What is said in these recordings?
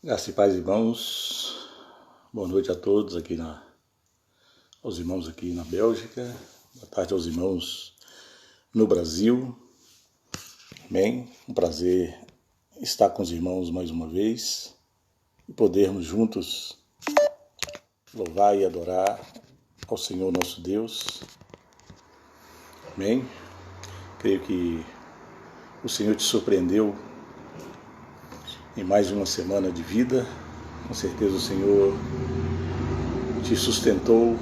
Graça e paz, irmãos. Boa noite a todos aos irmãos aqui na Bélgica. Boa tarde aos irmãos no Brasil. Amém. Um prazer estar com os irmãos mais uma vez e podermos juntos louvar e adorar ao Senhor nosso Deus. Amém. Creio que o Senhor te surpreendeu em mais uma semana de vida. Com certeza o Senhor te sustentou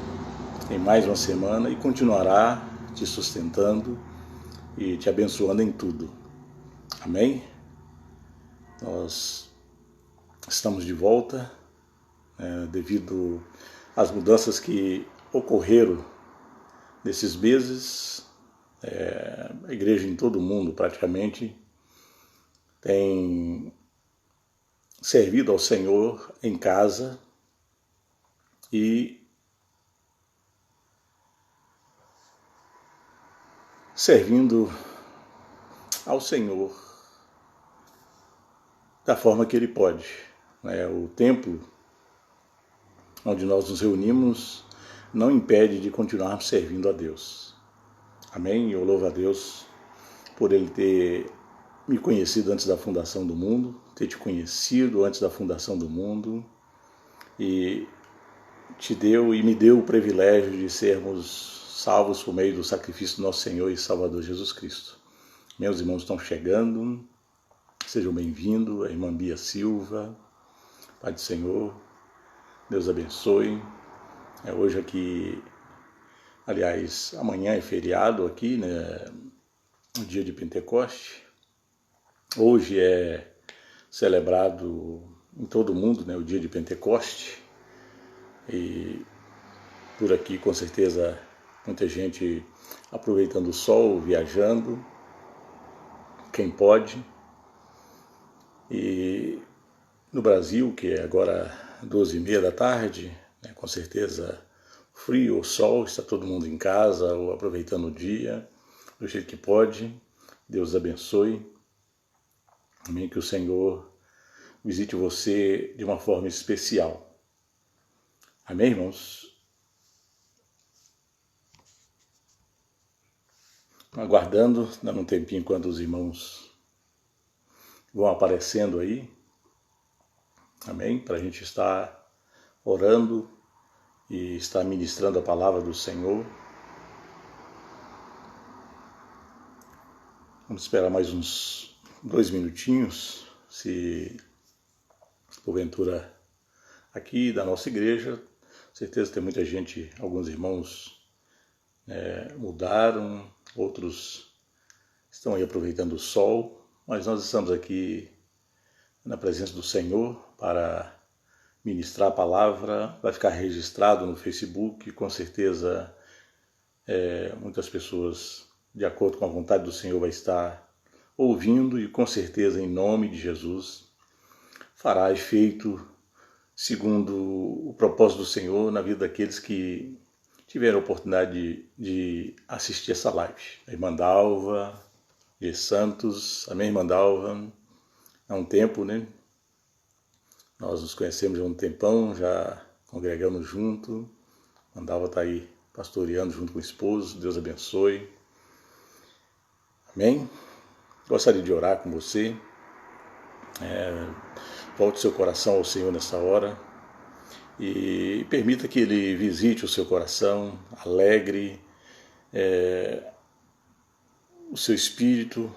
em mais uma semana e continuará te sustentando e te abençoando em tudo. Amém? Nós estamos de volta devido às mudanças que ocorreram nesses meses. A igreja em todo o mundo praticamente tem servido ao Senhor em casa e servindo ao Senhor da forma que Ele pode. O templo onde nós nos reunimos não impede de continuarmos servindo a Deus. Amém? Eu louvo a Deus por Ele ter me conhecido antes da fundação do mundo, ter te conhecido antes da fundação do mundo e me deu o privilégio de sermos salvos por meio do sacrifício do nosso Senhor e Salvador Jesus Cristo. Meus irmãos estão chegando, sejam bem-vindos, a irmã Bia Silva, Pai do Senhor, Deus abençoe. Hoje aqui, aliás, amanhã é feriado aqui, o dia de Pentecoste. Hoje é celebrado em todo o mundo, o dia de Pentecoste. E por aqui, com certeza, muita gente aproveitando o sol, viajando, quem pode. E no Brasil, que é agora 12h30 da tarde, com certeza frio ou sol, está todo mundo em casa ou aproveitando o dia, do jeito que pode. Deus abençoe. Amém. Que o Senhor visite você de uma forma especial. Amém, irmãos? Aguardando, dando um tempinho enquanto os irmãos vão aparecendo aí. Amém? Para a gente estar orando e estar ministrando a palavra do Senhor. Vamos esperar mais uns 2 minutinhos, se porventura aqui da nossa igreja, com certeza tem muita gente, alguns irmãos mudaram, outros estão aí aproveitando o sol, mas nós estamos aqui na presença do Senhor para ministrar a palavra. Vai ficar registrado no Facebook, com certeza muitas pessoas, de acordo com a vontade do Senhor, vai estar ouvindo e com certeza, em nome de Jesus, fará efeito segundo o propósito do Senhor na vida daqueles que tiveram a oportunidade de assistir essa live. A irmã Dalva, de Santos, amém, irmã Dalva? Há um tempo, Nós nos conhecemos há um tempão, já congregamos junto. A irmã Dalva está aí pastoreando junto com o esposo, Deus abençoe. Amém? Gostaria de orar com você. Volte seu coração ao Senhor nessa hora e permita que Ele visite o seu coração, alegre o seu espírito,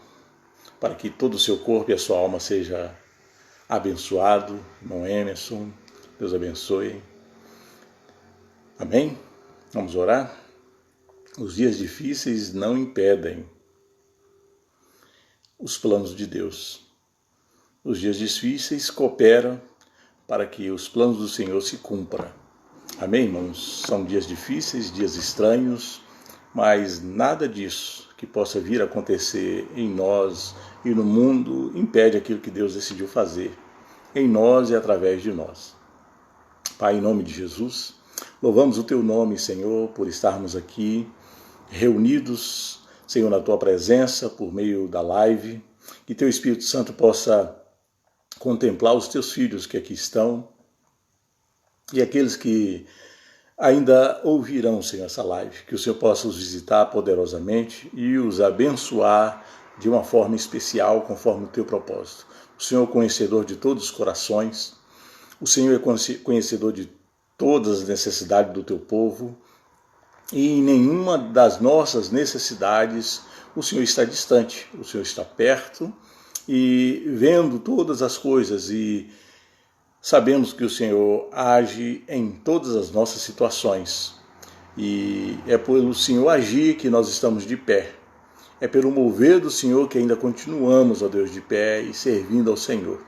para que todo o seu corpo e a sua alma seja abençoado. Irmão Emerson, Deus abençoe. Amém? Vamos orar? Os dias difíceis não impedem os planos de Deus. Os dias difíceis cooperam para que os planos do Senhor se cumpram. Amém, irmãos? São dias difíceis, dias estranhos, mas nada disso que possa vir a acontecer em nós e no mundo impede aquilo que Deus decidiu fazer em nós e através de nós. Pai, em nome de Jesus, louvamos o Teu nome, Senhor, por estarmos aqui reunidos, Senhor, na Tua presença, por meio da live, que Teu Espírito Santo possa contemplar os teus filhos que aqui estão e aqueles que ainda ouvirão, Senhor, essa live, que o Senhor possa os visitar poderosamente e os abençoar de uma forma especial, conforme o teu propósito. O Senhor é conhecedor de todos os corações, o Senhor é conhecedor de todas as necessidades do teu povo, e em nenhuma das nossas necessidades o Senhor está distante, o Senhor está perto e vendo todas as coisas, e sabemos que o Senhor age em todas as nossas situações, e é pelo Senhor agir que nós estamos de pé. É pelo mover do Senhor que ainda continuamos, ó Deus, de pé e servindo ao Senhor.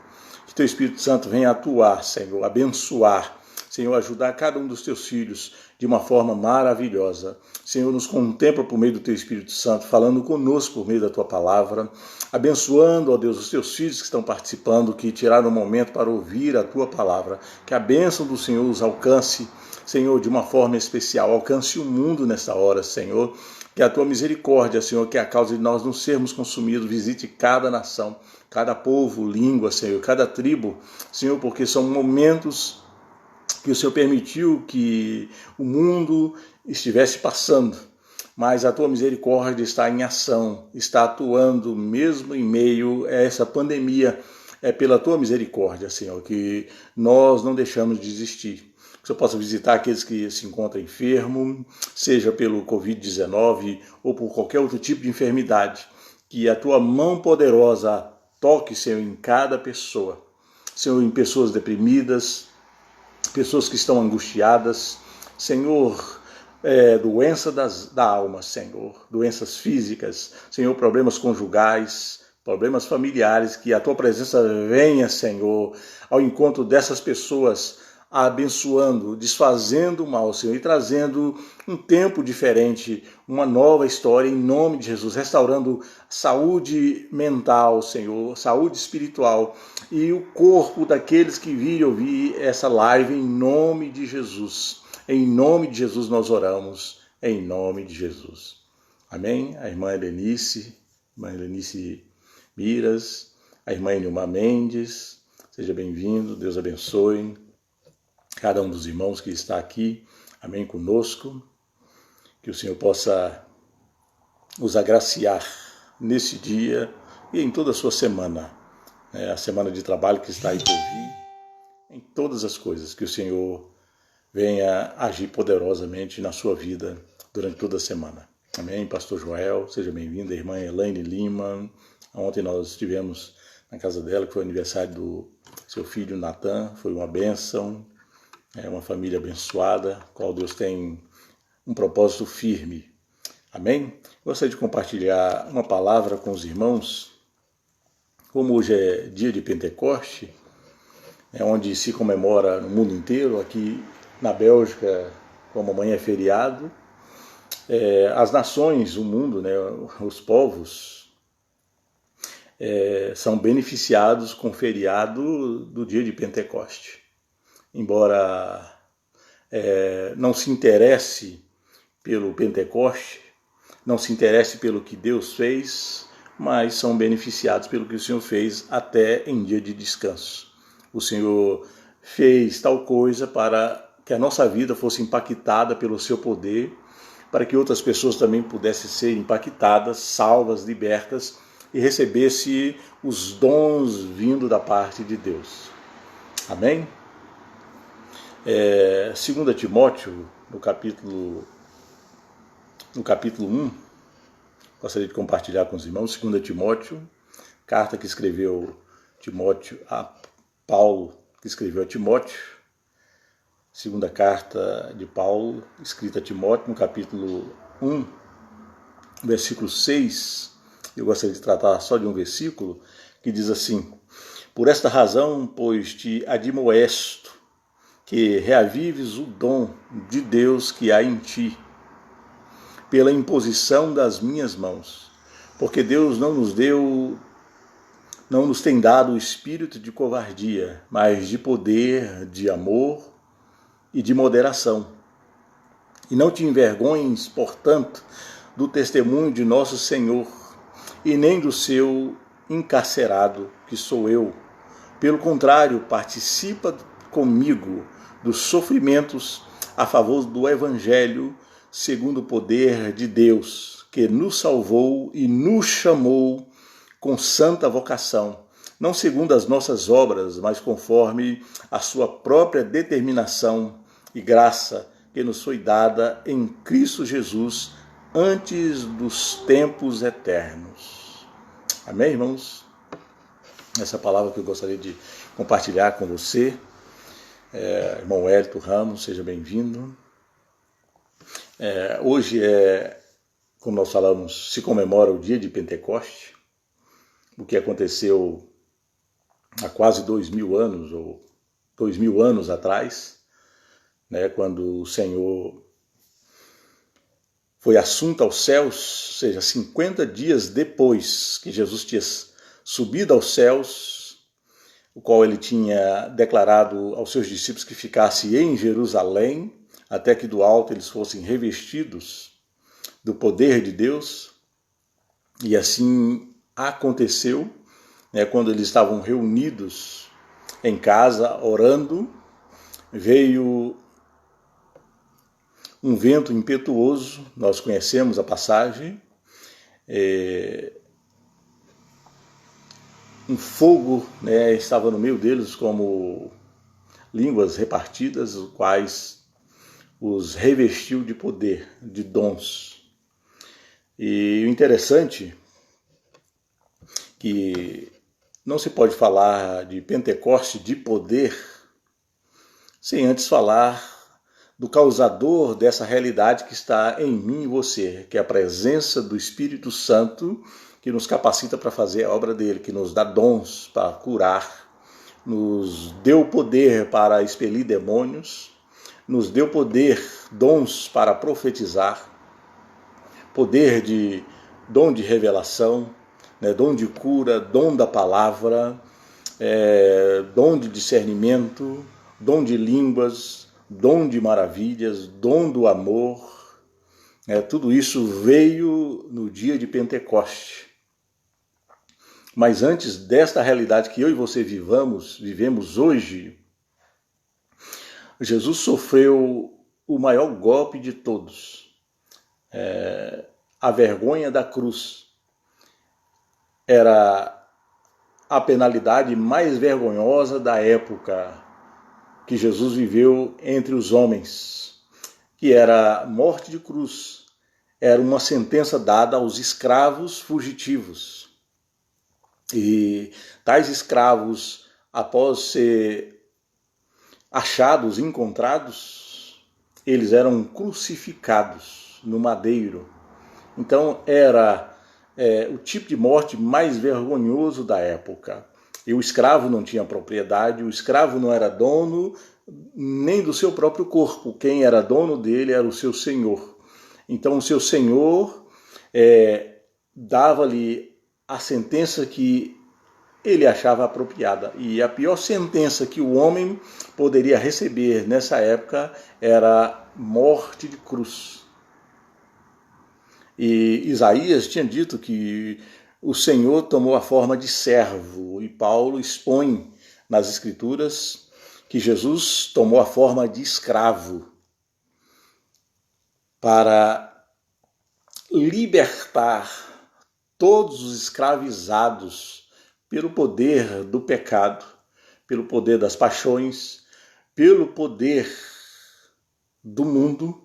Que teu Espírito Santo venha atuar, Senhor, abençoar, Senhor, ajudar cada um dos teus filhos de uma forma maravilhosa. Senhor, nos contempla por meio do teu Espírito Santo, falando conosco por meio da tua palavra, abençoando, ó Deus, os teus filhos que estão participando, que tiraram um momento para ouvir a tua palavra. Que a bênção do Senhor os alcance, Senhor, de uma forma especial. Alcance o mundo nesta hora, Senhor. Que a tua misericórdia, Senhor, que é a causa de nós não sermos consumidos, visite cada nação, cada povo, língua, Senhor, cada tribo, Senhor, porque são momentos que o Senhor permitiu que o mundo estivesse passando, mas a tua misericórdia está em ação, está atuando mesmo em meio a essa pandemia. É pela tua misericórdia, Senhor, que nós não deixamos de existir. Que o Senhor possa visitar aqueles que se encontram enfermos, seja pelo Covid-19 ou por qualquer outro tipo de enfermidade. Que a tua mão poderosa toque, Senhor, em cada pessoa. Senhor, em pessoas deprimidas, pessoas que estão angustiadas, Senhor, doença da alma, Senhor, doenças físicas, Senhor, problemas conjugais, problemas familiares, que a tua presença venha, Senhor, ao encontro dessas pessoas, abençoando, desfazendo o mal, Senhor, e trazendo um tempo diferente, uma nova história, em nome de Jesus, restaurando saúde mental, Senhor, saúde espiritual e o corpo daqueles que virem ouvir essa live, em nome de Jesus. Em nome de Jesus nós oramos, em nome de Jesus. Amém? A irmã Helenice Miras, a irmã Enilma Mendes, seja bem-vindo, Deus abençoe cada um dos irmãos que está aqui, amém, conosco, que o Senhor possa os agraciar nesse dia e em toda a sua semana, a semana de trabalho que está aí por vir, em todas as coisas, que o Senhor venha agir poderosamente na sua vida durante toda a semana. Amém, Pastor Joel, seja bem-vindo, a irmã Elaine Lima. Ontem nós estivemos na casa dela, que foi o aniversário do seu filho Natan, foi uma bênção. É uma família abençoada, qual Deus tem um propósito firme. Amém? Gostaria de compartilhar uma palavra com os irmãos. Como hoje é dia de Pentecoste, onde se comemora no mundo inteiro, aqui na Bélgica, como amanhã é feriado, as nações, o mundo, os povos, são beneficiados com o feriado do dia de Pentecoste. Embora não se interesse pelo Pentecoste, não se interesse pelo que Deus fez, mas são beneficiados pelo que o Senhor fez até em dia de descanso. O Senhor fez tal coisa para que a nossa vida fosse impactada pelo seu poder, para que outras pessoas também pudessem ser impactadas, salvas, libertas e recebessem os dons vindo da parte de Deus. Amém? 2 Timóteo, no capítulo 1, gostaria de compartilhar com os irmãos, 2 Timóteo, carta que escreveu Paulo, que escreveu a Timóteo, segunda carta de Paulo, escrita a Timóteo, no capítulo 1, versículo 6, eu gostaria de tratar só de um versículo, que diz assim: por esta razão, pois te admoesto, que reavives o dom de Deus que há em ti, pela imposição das minhas mãos. Porque Deus não nos tem dado o espírito de covardia, mas de poder, de amor e de moderação. E não te envergonhes, portanto, do testemunho de nosso Senhor, e nem do seu encarcerado, que sou eu, Pelo contrário, participa comigo dos sofrimentos a favor do Evangelho, segundo o poder de Deus, que nos salvou e nos chamou com santa vocação, não segundo as nossas obras, mas conforme a sua própria determinação e graça que nos foi dada em Cristo Jesus antes dos tempos eternos. Amém, irmãos? Essa palavra que eu gostaria de compartilhar com você. Irmão Hélito Ramos, seja bem-vindo. Hoje como nós falamos, se comemora o dia de Pentecoste, o que aconteceu há quase 2000 anos, ou 2000 anos atrás, né, quando o Senhor foi assunto aos céus, ou seja, 50 dias depois que Jesus tinha subido aos céus, o qual ele tinha declarado aos seus discípulos que ficasse em Jerusalém, até que do alto eles fossem revestidos do poder de Deus. E assim aconteceu, né, quando eles estavam reunidos em casa, orando, veio um vento impetuoso, nós conhecemos a passagem, um fogo, né, estava no meio deles como línguas repartidas, os quais os revestiu de poder, de dons. E o interessante que não se pode falar de Pentecoste de poder sem antes falar do causador dessa realidade que está em mim e você, que é a presença do Espírito Santo, que nos capacita para fazer a obra dele, que nos dá dons para curar, nos deu poder para expelir demônios, nos deu poder, dons para profetizar, poder de dom de revelação, né, dom de cura, dom da palavra, dom de discernimento, dom de línguas, dom de maravilhas, dom do amor. Tudo isso veio no dia de Pentecoste. Mas antes desta realidade que eu e você vivemos hoje, Jesus sofreu o maior golpe de todos. A vergonha da cruz era a penalidade mais vergonhosa da época que Jesus viveu entre os homens, que era morte de cruz. Era uma sentença dada aos escravos fugitivos. E tais escravos, após ser achados, encontrados, eles eram crucificados no madeiro. Então era o tipo de morte mais vergonhoso da época. E o escravo não tinha propriedade, o escravo não era dono nem do seu próprio corpo. Quem era dono dele era o seu senhor. Então o seu senhor dava-lhe a sentença que ele achava apropriada. E a pior sentença que o homem poderia receber nessa época era morte de cruz. E Isaías tinha dito que o Senhor tomou a forma de servo, e Paulo expõe nas Escrituras que Jesus tomou a forma de escravo para libertar todos os escravizados pelo poder do pecado, pelo poder das paixões, pelo poder do mundo,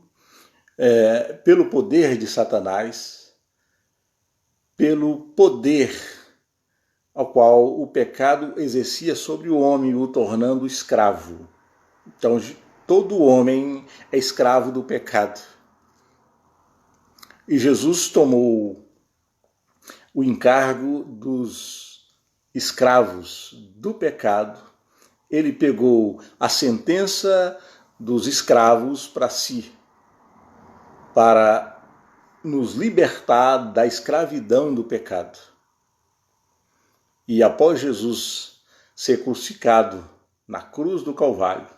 pelo poder de Satanás, pelo poder ao qual o pecado exercia sobre o homem, o tornando escravo. Então, todo homem é escravo do pecado. E Jesus tomou o encargo dos escravos do pecado. Ele pegou a sentença dos escravos para si, para nos libertar da escravidão do pecado. E após Jesus ser crucificado na cruz do Calvário,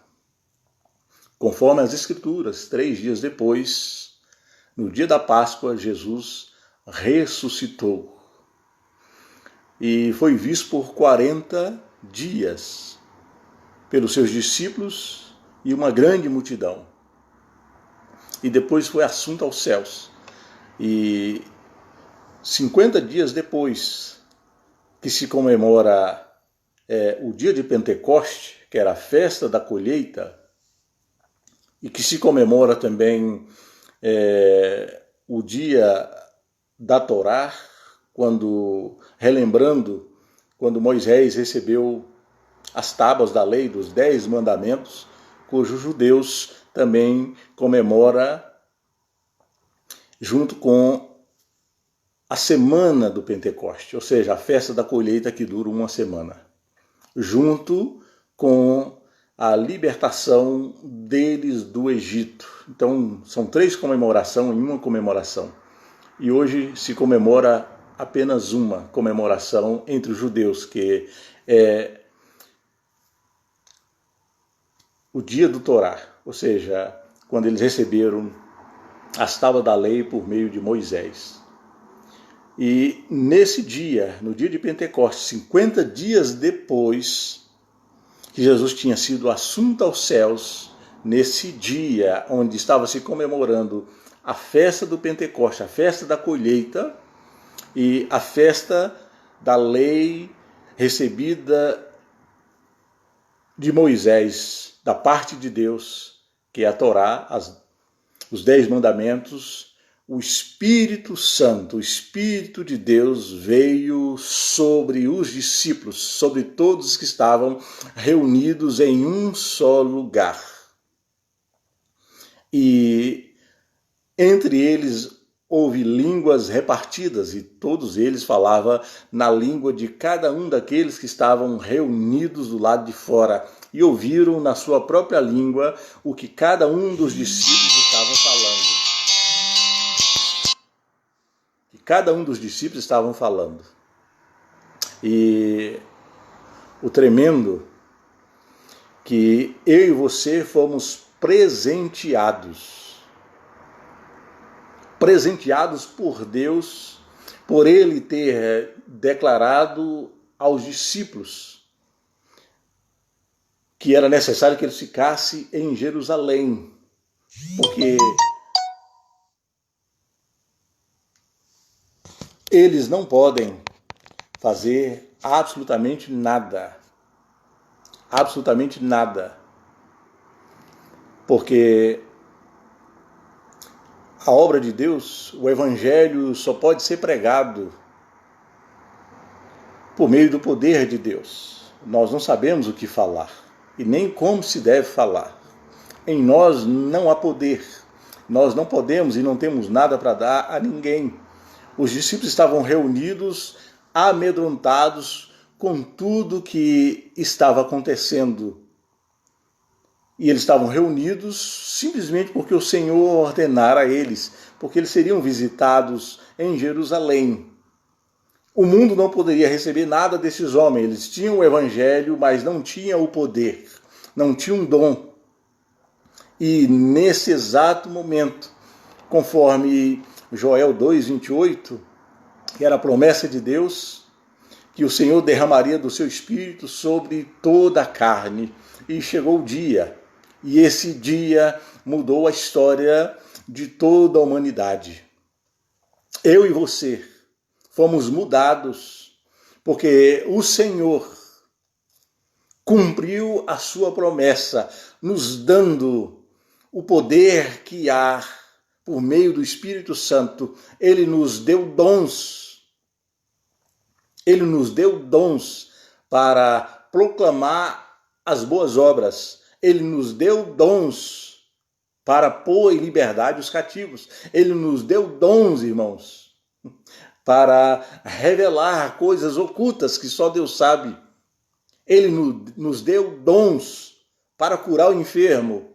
conforme as Escrituras, 3 dias depois, no dia da Páscoa, Jesus ressuscitou. E foi visto por 40 dias pelos seus discípulos e uma grande multidão. E depois foi assunto aos céus. E 50 dias depois que se comemora o dia de Pentecoste, que era a festa da colheita, e que se comemora também o dia da Torá, relembrando quando Moisés recebeu as tábuas da lei, dos 10 mandamentos, cujos judeus também comemora junto com a semana do Pentecoste, ou seja, a festa da colheita que dura uma semana, junto com a libertação deles do Egito. Então, são 3 comemorações em uma comemoração. E hoje se comemora apenas uma comemoração entre os judeus, que é o dia do Torá, ou seja, quando eles receberam as tábuas da lei por meio de Moisés. E nesse dia, no dia de Pentecostes, 50 dias depois que Jesus tinha sido assunto aos céus, nesse dia onde estava se comemorando a festa do Pentecoste, a festa da colheita e a festa da lei recebida de Moisés, da parte de Deus, que é a Torá, os 10 mandamentos, o Espírito Santo, o Espírito de Deus veio sobre os discípulos, sobre todos que estavam reunidos em um só lugar. E entre eles houve línguas repartidas e todos eles falavam na língua de cada um daqueles que estavam reunidos do lado de fora e ouviram na sua própria língua o que cada um dos discípulos estavam falando. Cada um dos discípulos estavam falando. E o tremendo que eu e você fomos presenteados por Deus, por Ele ter declarado aos discípulos que era necessário que eles ficassem em Jerusalém, porque eles não podem fazer absolutamente nada. Absolutamente nada. Porque a obra de Deus, o Evangelho, só pode ser pregado por meio do poder de Deus. Nós não sabemos o que falar e nem como se deve falar. Em nós não há poder. Nós não podemos e não temos nada para dar a ninguém. Os discípulos estavam reunidos, amedrontados com tudo que estava acontecendo. E eles estavam reunidos simplesmente porque o Senhor ordenara a eles, porque eles seriam visitados em Jerusalém. O mundo não poderia receber nada desses homens. Eles tinham o Evangelho, mas não tinham o poder, não tinham um dom. E nesse exato momento, conforme Joel 2:28, que era a promessa de Deus, que o Senhor derramaria do seu Espírito sobre toda a carne. E chegou o dia, e esse dia mudou a história de toda a humanidade. Eu e você fomos mudados, porque o Senhor cumpriu a sua promessa, nos dando o poder que há por meio do Espírito Santo. Ele nos deu dons. Ele nos deu dons para proclamar as boas obras. Ele nos deu dons para pôr em liberdade os cativos. Ele nos deu dons, irmãos, para revelar coisas ocultas que só Deus sabe. Ele nos deu dons para curar o enfermo.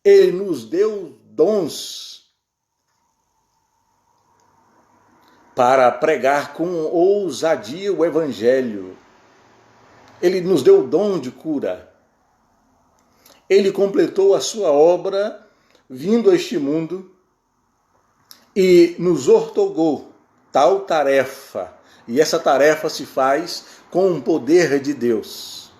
Ele nos deu dons para pregar com ousadia o Evangelho. Ele nos deu o dom de cura. Ele completou a sua obra vindo a este mundo e nos ortogou tal tarefa E essa tarefa se faz com o poder de Deus.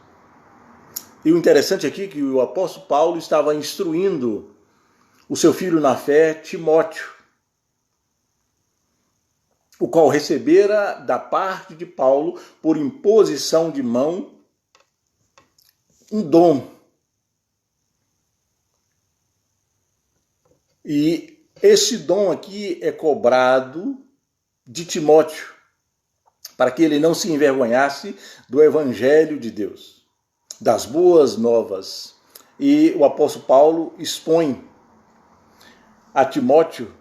E o interessante aqui é que o apóstolo Paulo estava instruindo o seu filho na fé, Timóteo, o qual recebera da parte de Paulo, por imposição de mão, um dom. E esse dom aqui é cobrado de Timóteo, para que ele não se envergonhasse do evangelho de Deus, das boas novas. E o apóstolo Paulo expõe a Timóteo,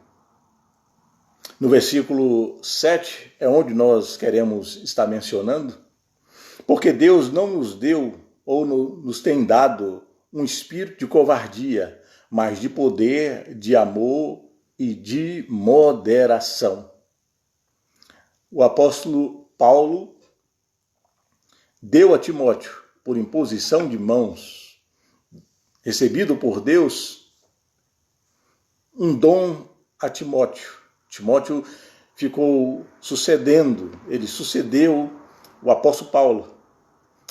no versículo 7, é onde nós queremos estar mencionando, porque Deus não nos deu ou nos tem dado um espírito de covardia, mas de poder, de amor e de moderação. O apóstolo Paulo deu a Timóteo, por imposição de mãos, recebido por Deus, um dom a Timóteo. Timóteo ficou sucedendo, ele sucedeu o apóstolo Paulo.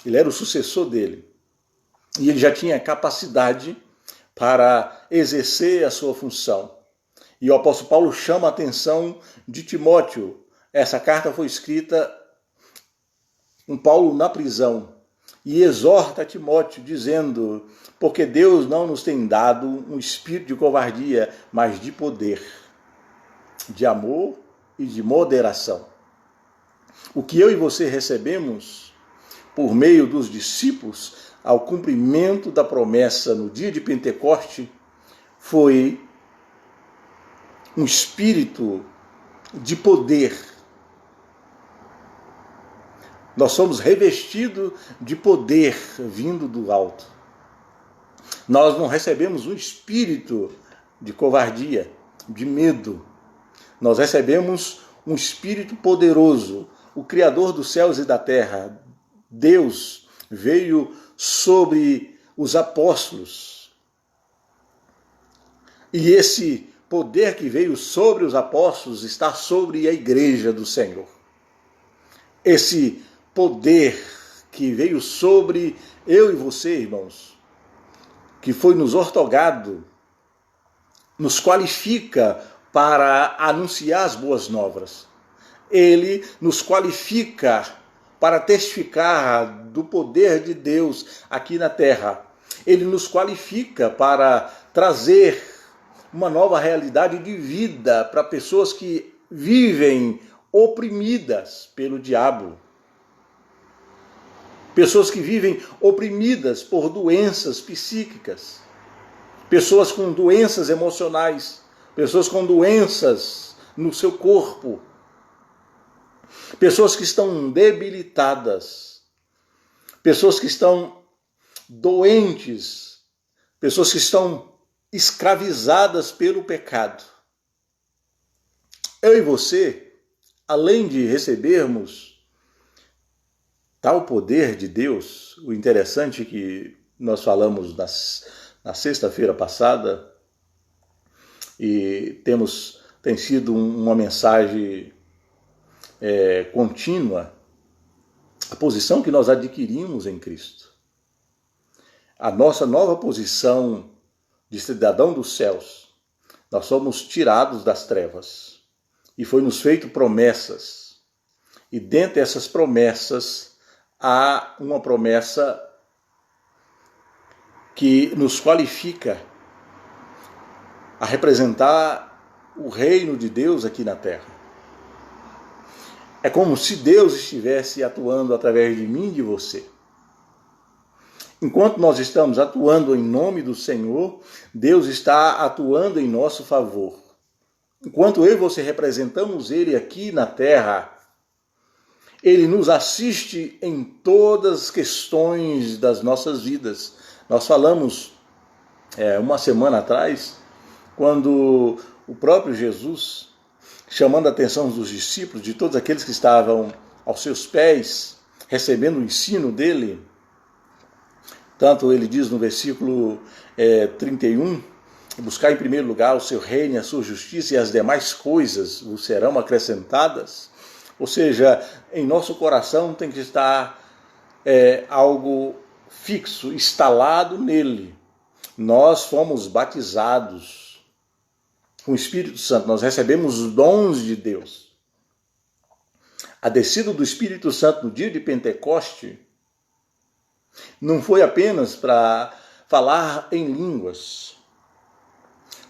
Ele era o sucessor dele. E ele já tinha capacidade para exercer a sua função. E o apóstolo Paulo chama a atenção de Timóteo. Essa carta foi escrita com Paulo na prisão. E exorta Timóteo, dizendo: porque Deus não nos tem dado um espírito de covardia, mas de poder, de amor e de moderação. O que eu e você recebemos por meio dos discípulos ao cumprimento da promessa no dia de Pentecoste foi um espírito de poder. Nós somos revestidos de poder vindo do alto. Nós não recebemos um espírito de covardia, de medo. Nós recebemos um espírito poderoso. O Criador dos céus e da terra, Deus, veio sobre os apóstolos. E esse poder que veio sobre os apóstolos está sobre a igreja do Senhor. Esse poder que veio sobre eu e você, irmãos, que foi nos outorgado, nos qualifica para anunciar as boas novas. Ele nos qualifica para testificar do poder de Deus aqui na terra. Ele nos qualifica para trazer uma nova realidade de vida para pessoas que vivem oprimidas pelo diabo. Pessoas que vivem oprimidas por doenças psíquicas. Pessoas com doenças emocionais. Pessoas com doenças no seu corpo. Pessoas que estão debilitadas. Pessoas que estão doentes. Pessoas que estão escravizadas pelo pecado. Eu e você, além de recebermos tal poder de Deus, o interessante que nós falamos na sexta-feira passada, e tem sido uma mensagem contínua, a posição que nós adquirimos em Cristo. A nossa nova posição de cidadão dos céus. Nós somos tirados das trevas e foi-nos feito promessas. E dentre essas promessas há uma promessa que nos qualifica a representar o reino de Deus aqui na terra. É como se Deus estivesse atuando através de mim e de você. Enquanto nós estamos atuando em nome do Senhor, Deus está atuando em nosso favor. Enquanto eu e você representamos Ele aqui na terra, Ele nos assiste em todas as questões das nossas vidas. Nós falamos uma semana atrás, quando o próprio Jesus, chamando a atenção dos discípulos, de todos aqueles que estavam aos seus pés, recebendo o ensino dele, tanto ele diz no versículo 31, buscar em primeiro lugar o seu reino, a sua justiça e as demais coisas vos serão acrescentadas. Ou seja, em nosso coração tem que estar algo fixo, instalado nele. Nós fomos batizados com o Espírito Santo, nós recebemos os dons de Deus. A descida do Espírito Santo no dia de Pentecoste não foi apenas para falar em línguas,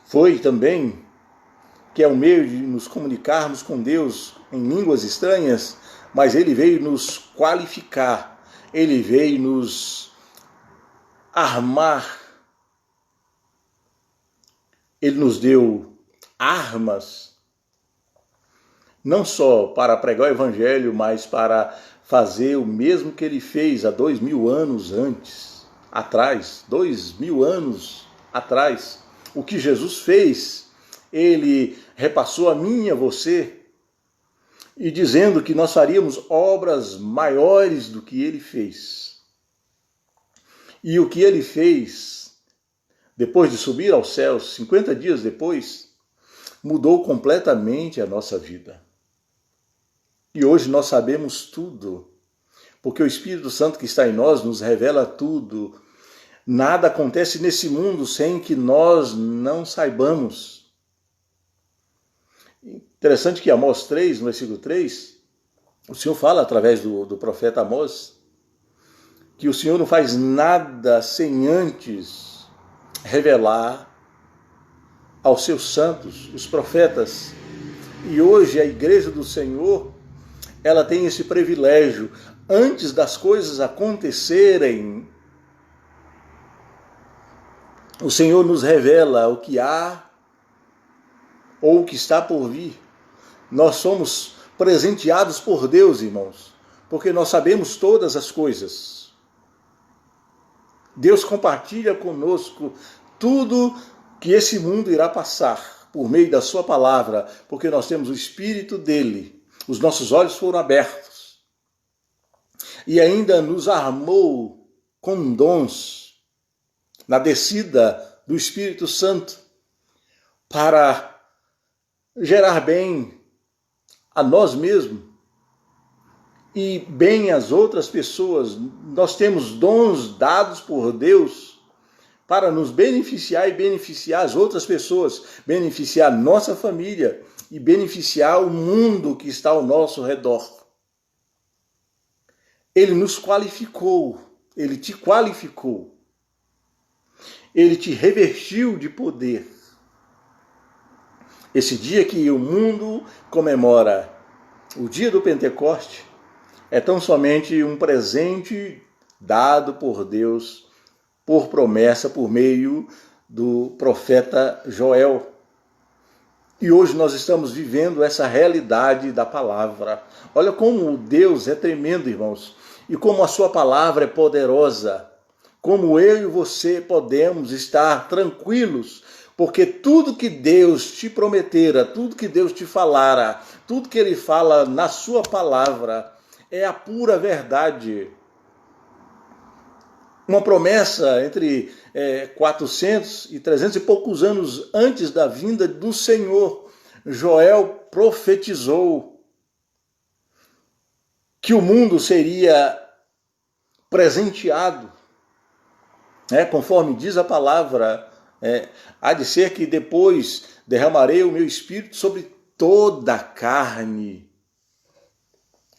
foi também que é o meio de nos comunicarmos com Deus em línguas estranhas, mas ele veio nos qualificar, ele veio nos armar, ele nos deu armas, não só para pregar o evangelho, mas para fazer o mesmo que ele fez há 2000 anos atrás, 2000 anos atrás. O que Jesus fez, ele repassou a mim e a você, e dizendo que nós faríamos obras maiores do que ele fez. E o que ele fez, depois de subir aos céus, 50 dias depois, mudou completamente a nossa vida. E hoje nós sabemos tudo, porque o Espírito Santo que está em nós nos revela tudo. Nada acontece nesse mundo sem que nós não saibamos. Interessante que Amós 3, no versículo 3, o Senhor fala através do profeta Amós, que o Senhor não faz nada sem antes revelar aos seus santos, os profetas. E hoje a igreja do Senhor, ela tem esse privilégio, antes das coisas acontecerem, o Senhor nos revela o que há ou o que está por vir. Nós somos presenteados por Deus, irmãos, porque nós sabemos todas as coisas. Deus compartilha conosco tudo que esse mundo irá passar por meio da sua palavra, porque nós temos o Espírito dele. Os nossos olhos foram abertos. E ainda nos armou com dons na descida do Espírito Santo para gerar bem a nós mesmos e bem às outras pessoas. Nós temos dons dados por Deus para nos beneficiar e beneficiar as outras pessoas, beneficiar a nossa família e beneficiar o mundo que está ao nosso redor. Ele nos qualificou, ele te qualificou, ele te revestiu de poder. Esse dia que o mundo comemora, o dia do Pentecoste, é tão somente um presente dado por Deus, por promessa, por meio do profeta Joel. E hoje nós estamos vivendo essa realidade da palavra. Olha como Deus é tremendo, irmãos, e como a sua palavra é poderosa, como eu e você podemos estar tranquilos, porque tudo que Deus te prometera, tudo que Deus te falara, tudo que Ele fala na sua palavra é a pura verdade. Uma promessa entre 400 e 300 e poucos anos antes da vinda do Senhor, Joel profetizou que o mundo seria presenteado, conforme diz a palavra, há de ser que depois derramarei o meu espírito sobre toda a carne.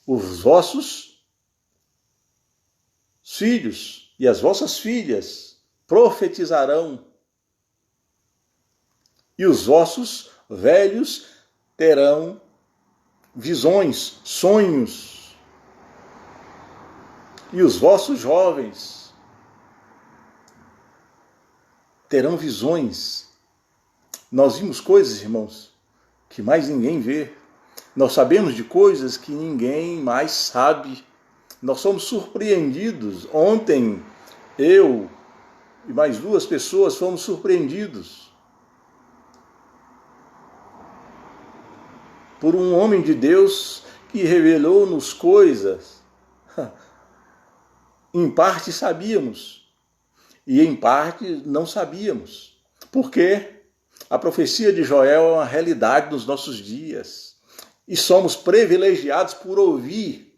Os vossos filhos e as vossas filhas profetizarão, e os vossos velhos terão visões, sonhos, e os vossos jovens terão visões. Nós vimos coisas, irmãos, que mais ninguém vê. Nós sabemos de coisas que ninguém mais sabe. Nós somos surpreendidos. Ontem, eu e mais 2 pessoas fomos surpreendidos por um homem de Deus que revelou-nos coisas. Em parte sabíamos e em parte não sabíamos. Por quê? A profecia de Joel é uma realidade nos nossos dias. e somos privilegiados por ouvir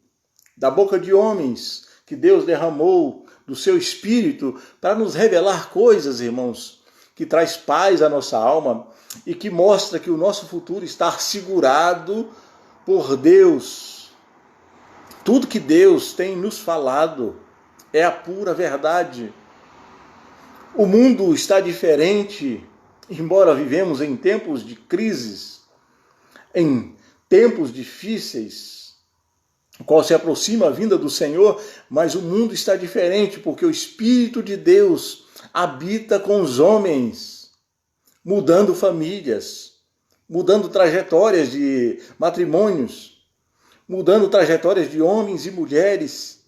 da boca de homens que Deus derramou do seu Espírito para nos revelar coisas, irmãos, que traz paz à nossa alma e que mostra que o nosso futuro está segurado por Deus. Tudo que Deus tem nos falado é a pura verdade. O mundo está diferente, embora vivemos em tempos de crises, em tempos difíceis, o qual se aproxima a vinda do Senhor, mas o mundo está diferente, porque o Espírito de Deus habita com os homens, mudando famílias, mudando trajetórias de matrimônios, mudando trajetórias de homens e mulheres,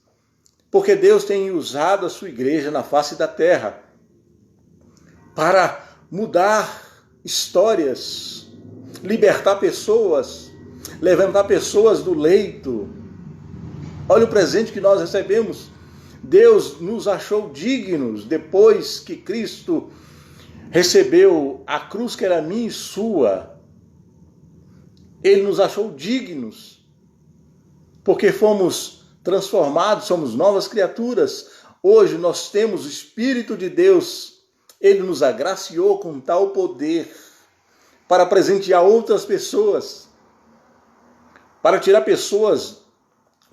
porque Deus tem usado a sua igreja na face da terra para mudar histórias, libertar pessoas, levantar pessoas do leito. Olha o presente que nós recebemos. Deus nos achou dignos depois que Cristo recebeu a cruz que era minha e sua. Ele nos achou dignos, porque fomos transformados, somos novas criaturas. Hoje nós temos o Espírito de Deus. Ele nos agraciou com tal poder para presentear outras pessoas, para tirar pessoas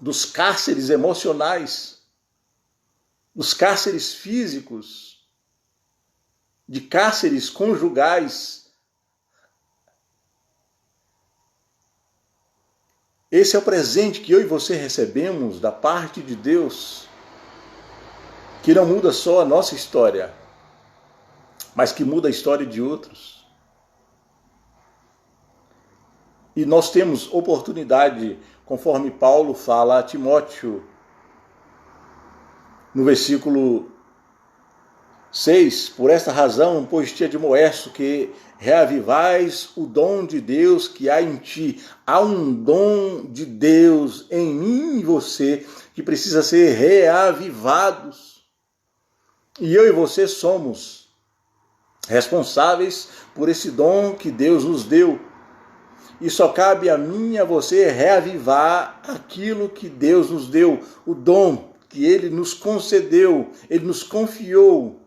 dos cárceres emocionais, dos cárceres físicos, de cárceres conjugais. Esse é o presente que eu e você recebemos da parte de Deus, que não muda só a nossa história, mas que muda a história de outros. E nós temos oportunidade, conforme Paulo fala a Timóteo, no versículo 6, por esta razão, pois te admoesto que reavivais o dom de Deus que há em ti. Há um dom de Deus em mim e você que precisa ser reavivados. E eu e você somos responsáveis por esse dom que Deus nos deu. E só cabe a mim e a você reavivar aquilo que Deus nos deu, o dom que Ele nos concedeu, Ele nos confiou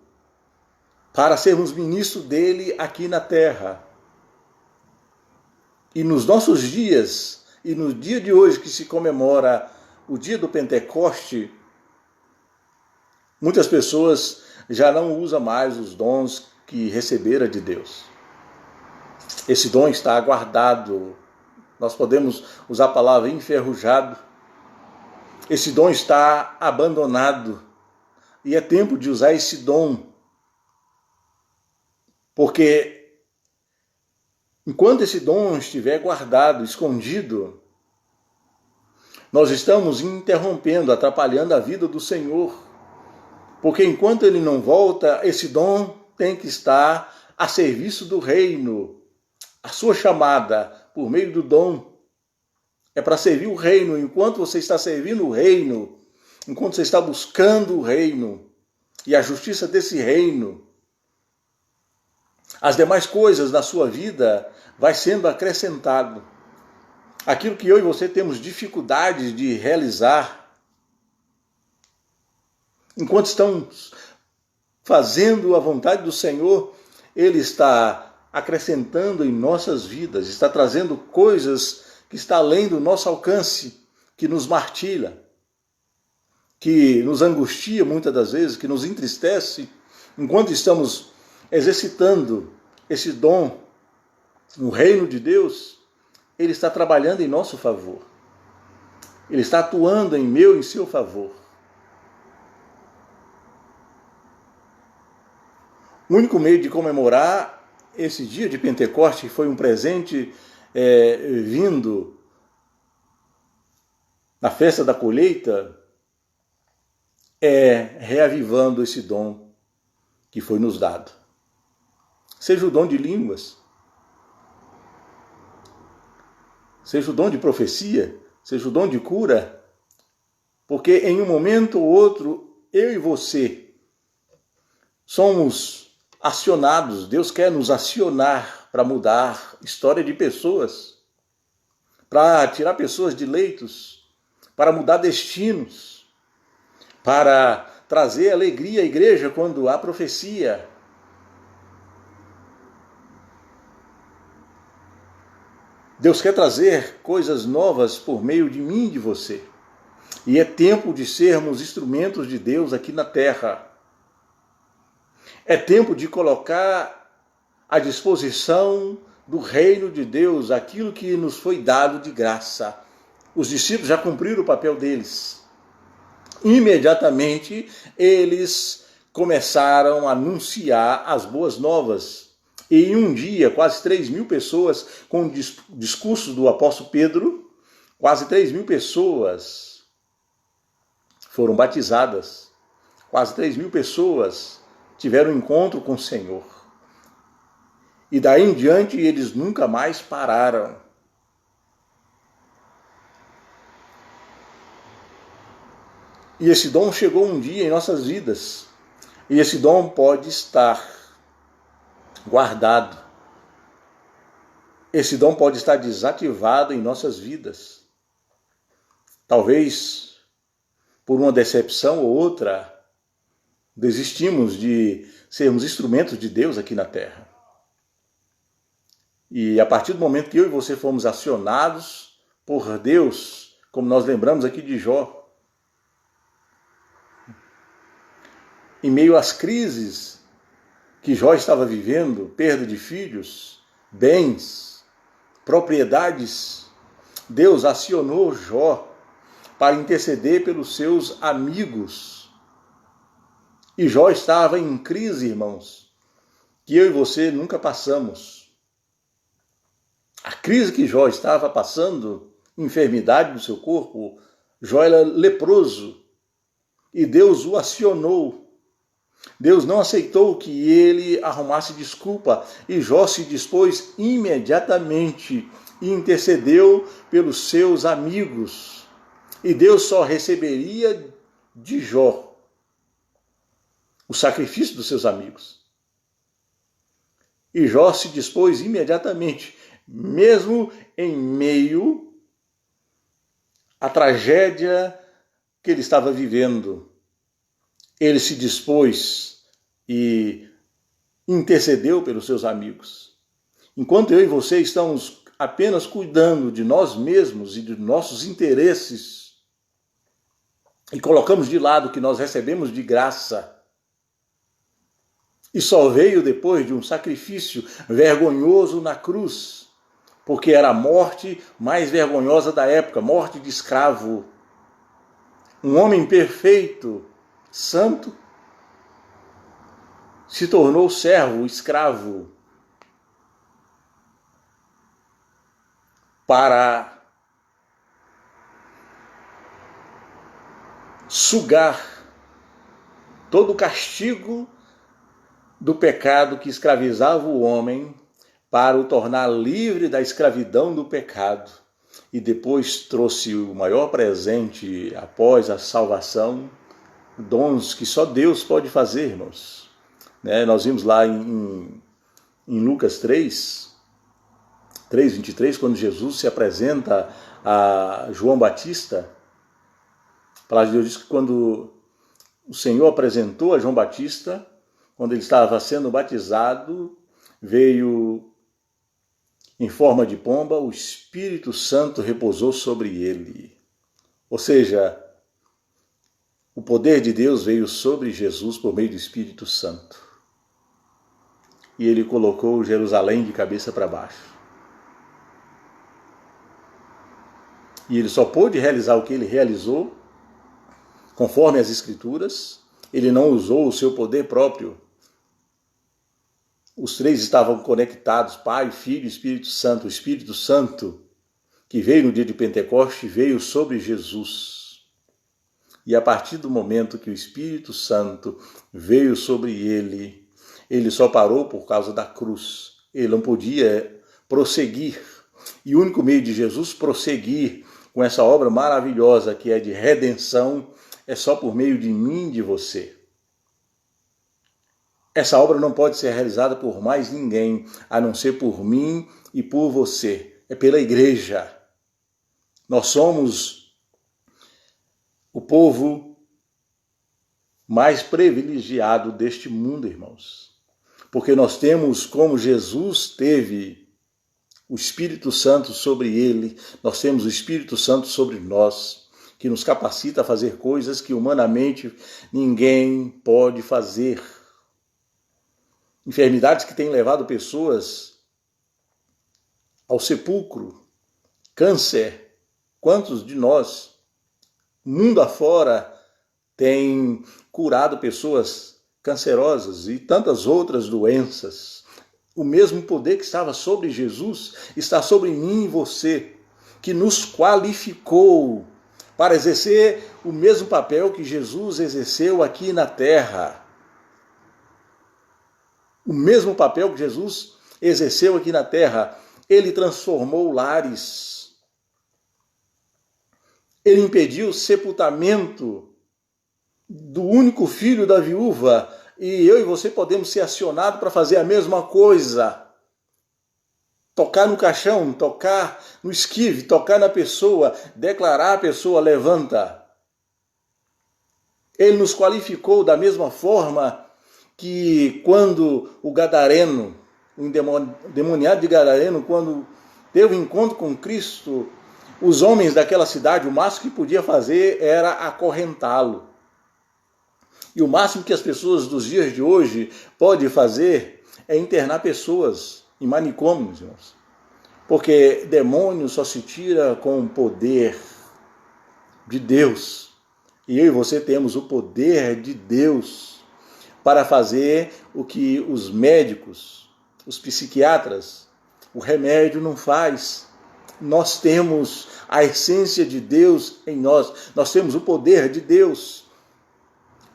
para sermos ministros dele aqui na terra. E nos nossos dias, e no dia de hoje que se comemora o dia do Pentecoste, muitas pessoas já não usam mais os dons que receberam de Deus. Esse dom está guardado. Nós podemos usar a palavra enferrujado. Esse dom está abandonado. E é tempo de usar esse dom. Porque enquanto esse dom estiver guardado, escondido, nós estamos interrompendo, atrapalhando a vida do Senhor. Porque enquanto Ele não volta, esse dom tem que estar a serviço do reino. A sua chamada por meio do dom é para servir o reino. Enquanto você está servindo o reino, enquanto você está buscando o reino e a justiça desse reino, as demais coisas na sua vida vai sendo acrescentado. Aquilo que eu e você temos dificuldade de realizar, enquanto estamos fazendo a vontade do Senhor, Ele está acrescentando em nossas vidas, está trazendo coisas que está além do nosso alcance, que nos martira, que nos angustia muitas das vezes, que nos entristece, enquanto estamos exercitando esse dom no reino de Deus. Ele está trabalhando em nosso favor. Ele está atuando em meu e em seu favor. O único meio de comemorar esse dia de Pentecoste, que foi um presente vindo na festa da colheita, é reavivando esse dom que foi nos dado. Seja o dom de línguas, seja o dom de profecia, seja o dom de cura, porque em um momento ou outro, eu e você somos acionados. Deus quer nos acionar para mudar a história de pessoas, para tirar pessoas de leitos, para mudar destinos, para trazer alegria à igreja quando há profecia. Deus quer trazer coisas novas por meio de mim e de você. E é tempo de sermos instrumentos de Deus aqui na terra. É tempo de colocar à disposição do reino de Deus aquilo que nos foi dado de graça. Os discípulos já cumpriram o papel deles. Imediatamente eles começaram a anunciar as boas novas. E em um dia, quase 3.000 pessoas, com o discurso do apóstolo Pedro, quase 3.000 pessoas foram batizadas. Quase 3.000 pessoas tiveram um encontro com o Senhor. E daí em diante eles nunca mais pararam. E esse dom chegou um dia em nossas vidas. E esse dom pode estar guardado. Esse dom pode estar desativado em nossas vidas. Talvez por uma decepção ou outra, desistimos de sermos instrumentos de Deus aqui na terra. E a partir do momento que eu e você fomos acionados por Deus, como nós lembramos aqui de Jó, em meio às crises que Jó estava vivendo, perda de filhos, bens, propriedades, Deus acionou Jó para interceder pelos seus amigos. E Jó estava em crise, irmãos, que eu e você nunca passamos. A crise que Jó estava passando, enfermidade do seu corpo, Jó era leproso e Deus o acionou. Deus não aceitou que ele arrumasse desculpa e Jó se dispôs imediatamente e intercedeu pelos seus amigos. E Deus só receberia de Jó o sacrifício dos seus amigos. E Jó se dispôs imediatamente, mesmo em meio à tragédia que ele estava vivendo. Ele se dispôs e intercedeu pelos seus amigos. Enquanto eu e você estamos apenas cuidando de nós mesmos e de nossos interesses e colocamos de lado o que nós recebemos de graça, e só veio depois de um sacrifício vergonhoso na cruz, porque era a morte mais vergonhosa da época, morte de escravo. Um homem perfeito, santo, se tornou servo, escravo, para sugar todo o castigo do pecado que escravizava o homem, para o tornar livre da escravidão do pecado. E depois trouxe o maior presente após a salvação, dons que só Deus pode fazer, irmãos. Nós vimos lá em Lucas 3:23, quando Jesus se apresenta a João Batista. A palavra de Deus diz que quando o Senhor apresentou a João Batista, quando ele estava sendo batizado, veio em forma de pomba, o Espírito Santo repousou sobre ele. Ou seja, o poder de Deus veio sobre Jesus por meio do Espírito Santo. E ele colocou Jerusalém de cabeça para baixo. E ele só pôde realizar o que ele realizou, conforme as Escrituras. Ele não usou o seu poder próprio. Os três estavam conectados, Pai, Filho e Espírito Santo. O Espírito Santo, que veio no dia de Pentecoste, veio sobre Jesus. E a partir do momento que o Espírito Santo veio sobre ele, ele só parou por causa da cruz. Ele não podia prosseguir. E o único meio de Jesus prosseguir com essa obra maravilhosa que é de redenção é só por meio de mim e de você. Essa obra não pode ser realizada por mais ninguém, a não ser por mim e por você. É pela igreja. Nós somos o povo mais privilegiado deste mundo, irmãos. Porque nós temos, como Jesus teve o Espírito Santo sobre ele, nós temos o Espírito Santo sobre nós, que nos capacita a fazer coisas que humanamente ninguém pode fazer. Enfermidades que têm levado pessoas ao sepulcro, câncer. Quantos de nós, mundo afora, tem curado pessoas cancerosas e tantas outras doenças? O mesmo poder que estava sobre Jesus está sobre mim e você, que nos qualificou para exercer o mesmo papel que Jesus exerceu aqui na terra. O mesmo papel que Jesus exerceu aqui na terra. Ele transformou lares. Ele impediu o sepultamento do único filho da viúva. E eu e você podemos ser acionados para fazer a mesma coisa. Tocar no caixão, tocar no esquive, tocar na pessoa, declarar a pessoa, levanta. Ele nos qualificou da mesma forma que quando o gadareno, o endemoniado de Gadareno, quando teve um encontro com Cristo, os homens daquela cidade, o máximo que podia fazer era acorrentá-lo. E o máximo que as pessoas dos dias de hoje podem fazer é internar pessoas em manicômios, irmãos. Porque demônio só se tira com o poder de Deus. E eu e você temos o poder de Deus para fazer o que os médicos, os psiquiatras, o remédio não faz. Nós temos a essência de Deus em nós. Nós temos o poder de Deus.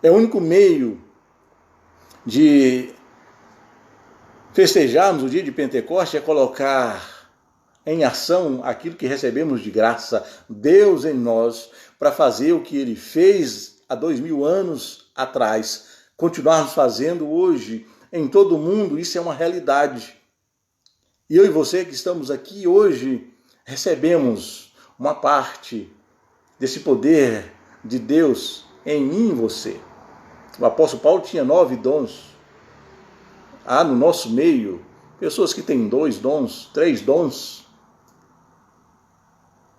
É o único meio de festejarmos o dia de Pentecostes é colocar em ação aquilo que recebemos de graça, Deus em nós, para fazer o que Ele fez há 2000 anos atrás, continuarmos fazendo hoje em todo o mundo. Isso é uma realidade. E eu e você que estamos aqui hoje, recebemos uma parte desse poder de Deus em mim e você. O apóstolo Paulo tinha 9 dons. Há no nosso meio pessoas que têm 2 dons, 3 dons.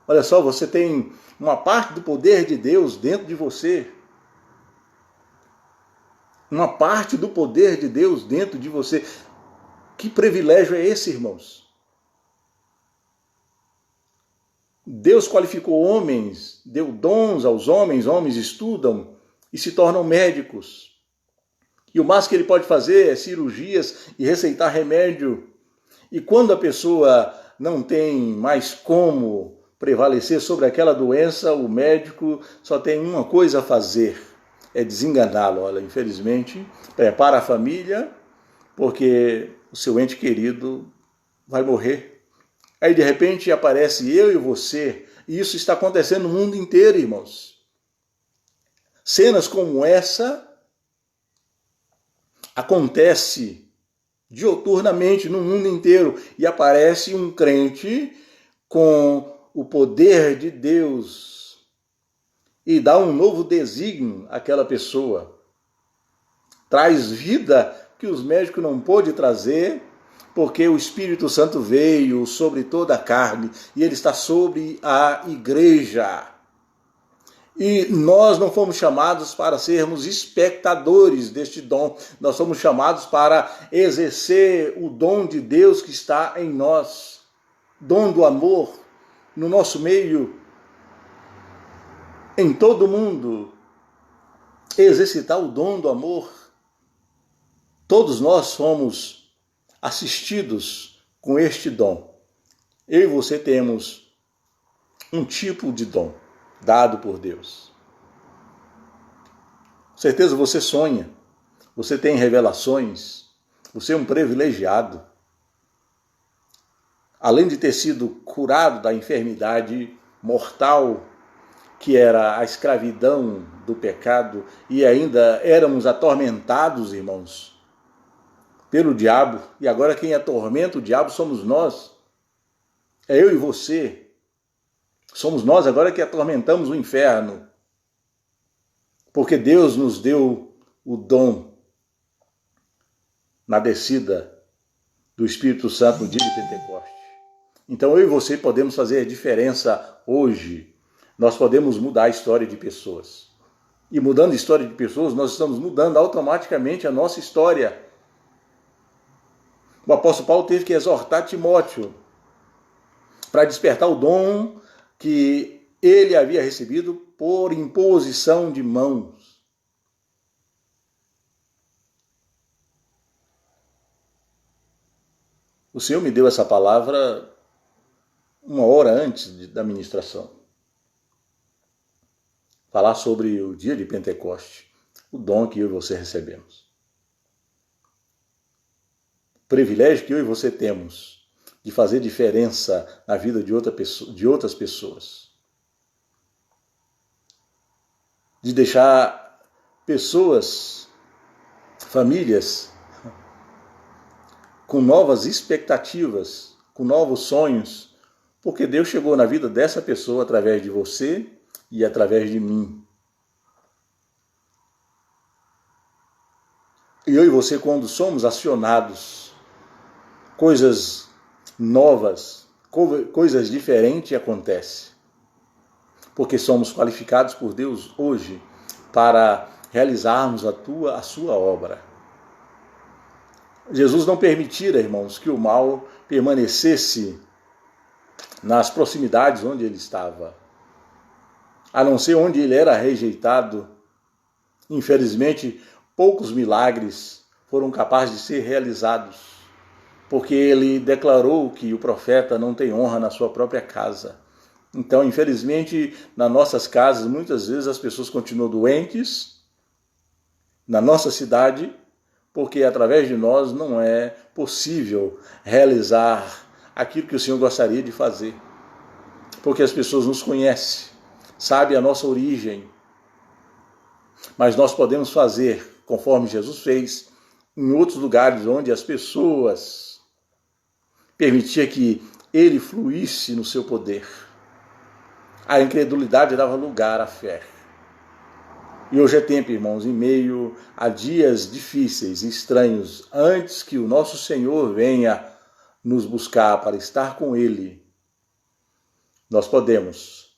Olha só, você tem uma parte do poder de Deus dentro de você. Uma parte do poder de Deus dentro de você. Que privilégio é esse, irmãos? Deus qualificou homens, deu dons aos homens, homens estudam e se tornam médicos. E o máximo que ele pode fazer é cirurgias e receitar remédio. E quando a pessoa não tem mais como prevalecer sobre aquela doença, o médico só tem uma coisa a fazer, é desenganá-lo. Olha, infelizmente, prepara a família, porque o seu ente querido vai morrer. Aí de repente aparece eu e você, e isso está acontecendo no mundo inteiro, irmãos. Cenas como essa acontece dioturnamente no mundo inteiro, e aparece um crente com o poder de Deus e dá um novo desígnio àquela pessoa. Traz vida que os médicos não pôde trazer, porque o Espírito Santo veio sobre toda a carne e ele está sobre a igreja. E nós não fomos chamados para sermos espectadores deste dom, nós somos chamados para exercer o dom de Deus que está em nós, dom do amor no nosso meio, em todo o mundo, exercitar o dom do amor. Todos nós somos assistidos com este dom. Eu e você temos um tipo de dom dado por Deus. Com certeza você sonha, você tem revelações, você é um privilegiado. Além de ter sido curado da enfermidade mortal, que era a escravidão do pecado, e ainda éramos atormentados, irmãos, pelo diabo, e agora quem atormenta o diabo somos nós, é eu e você. Somos nós agora que atormentamos o inferno, porque Deus nos deu o dom na descida do Espírito Santo no dia de Pentecostes. Então eu e você podemos fazer a diferença hoje. Nós podemos mudar a história de pessoas. E mudando a história de pessoas, nós estamos mudando automaticamente a nossa história. O apóstolo Paulo teve que exortar Timóteo para despertar o dom que ele havia recebido por imposição de mãos. O Senhor me deu essa palavra 1 hora antes da ministração. Falar sobre o dia de Pentecoste, o dom que eu e você recebemos. O privilégio que eu e você temos de fazer diferença na vida de outras pessoas. De deixar pessoas, famílias, com novas expectativas, com novos sonhos, porque Deus chegou na vida dessa pessoa através de você e através de mim. E eu e você, quando somos acionados, coisas novas, coisas diferentes acontecem. Porque somos qualificados por Deus hoje para realizarmos a sua obra. Jesus não permitira, irmãos, que o mal permanecesse nas proximidades onde ele estava. A não ser onde ele era rejeitado. Infelizmente, poucos milagres foram capazes de ser realizados, porque ele declarou que o profeta não tem honra na sua própria casa. Então, infelizmente, nas nossas casas, muitas vezes as pessoas continuam doentes, na nossa cidade, porque através de nós não é possível realizar aquilo que o Senhor gostaria de fazer. Porque as pessoas nos conhecem, sabem a nossa origem, mas nós podemos fazer, conforme Jesus fez, em outros lugares onde as pessoas permitiam que ele fluísse no seu poder. A incredulidade dava lugar à fé. E hoje é tempo, irmãos, em meio a dias difíceis e estranhos, antes que o nosso Senhor venha nos buscar para estar com Ele, nós podemos,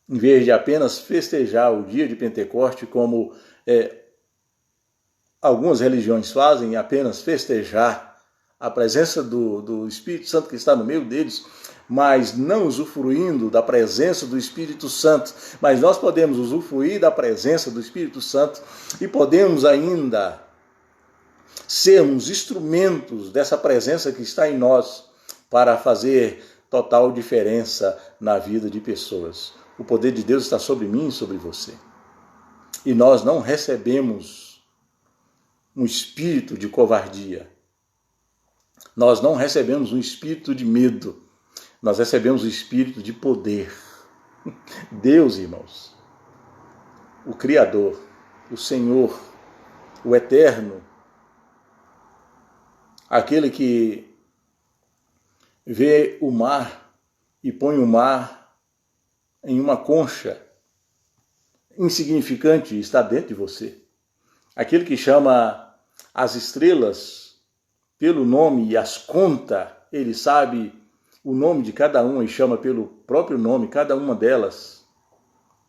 em vez de apenas festejar o dia de Pentecoste, como algumas religiões fazem, apenas festejar a presença do Espírito Santo que está no meio deles, mas não usufruindo da presença do Espírito Santo. Mas nós podemos usufruir da presença do Espírito Santo e podemos ainda sermos instrumentos dessa presença que está em nós para fazer total diferença na vida de pessoas. O poder de Deus está sobre mim e sobre você. E nós não recebemos um espírito de covardia. Nós não recebemos um espírito de medo. Nós recebemos o espírito de poder. Deus, irmãos, o Criador, o Senhor, o Eterno, aquele que vê o mar e põe o mar em uma concha insignificante, está dentro de você. Aquele que chama as estrelas pelo nome e as conta, ele sabe o nome de cada uma e chama pelo próprio nome, cada uma delas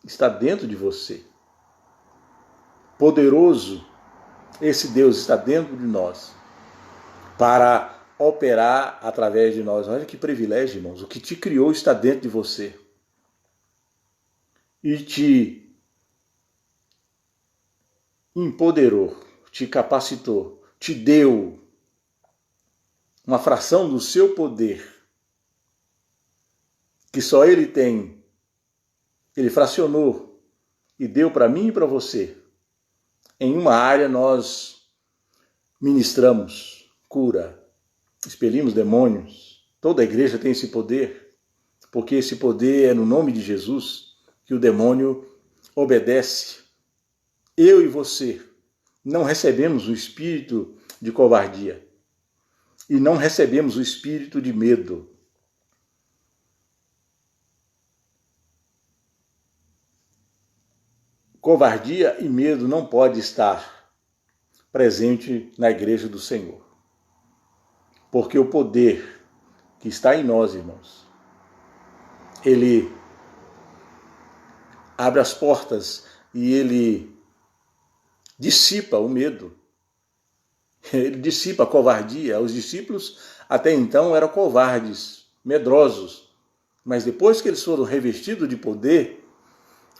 está dentro de você. Poderoso, esse Deus está dentro de nós para operar através de nós. Olha que privilégio, irmãos. O que te criou está dentro de você e te empoderou, te capacitou, te deu uma fração do seu poder que só Ele tem. Ele fracionou e deu para mim e para você. Em uma área nós ministramos cura, expelimos demônios. Toda a igreja tem esse poder, porque esse poder é no nome de Jesus que o demônio obedece. Eu e você não recebemos o espírito de covardia e não recebemos o espírito de medo. covardia e medo não pode estar presente na igreja do Senhor. Porque o poder que está em nós, irmãos, ele abre as portas e ele dissipa o medo. Ele dissipa a covardia. Os discípulos até então eram covardes, medrosos. Mas depois que eles foram revestidos de poder,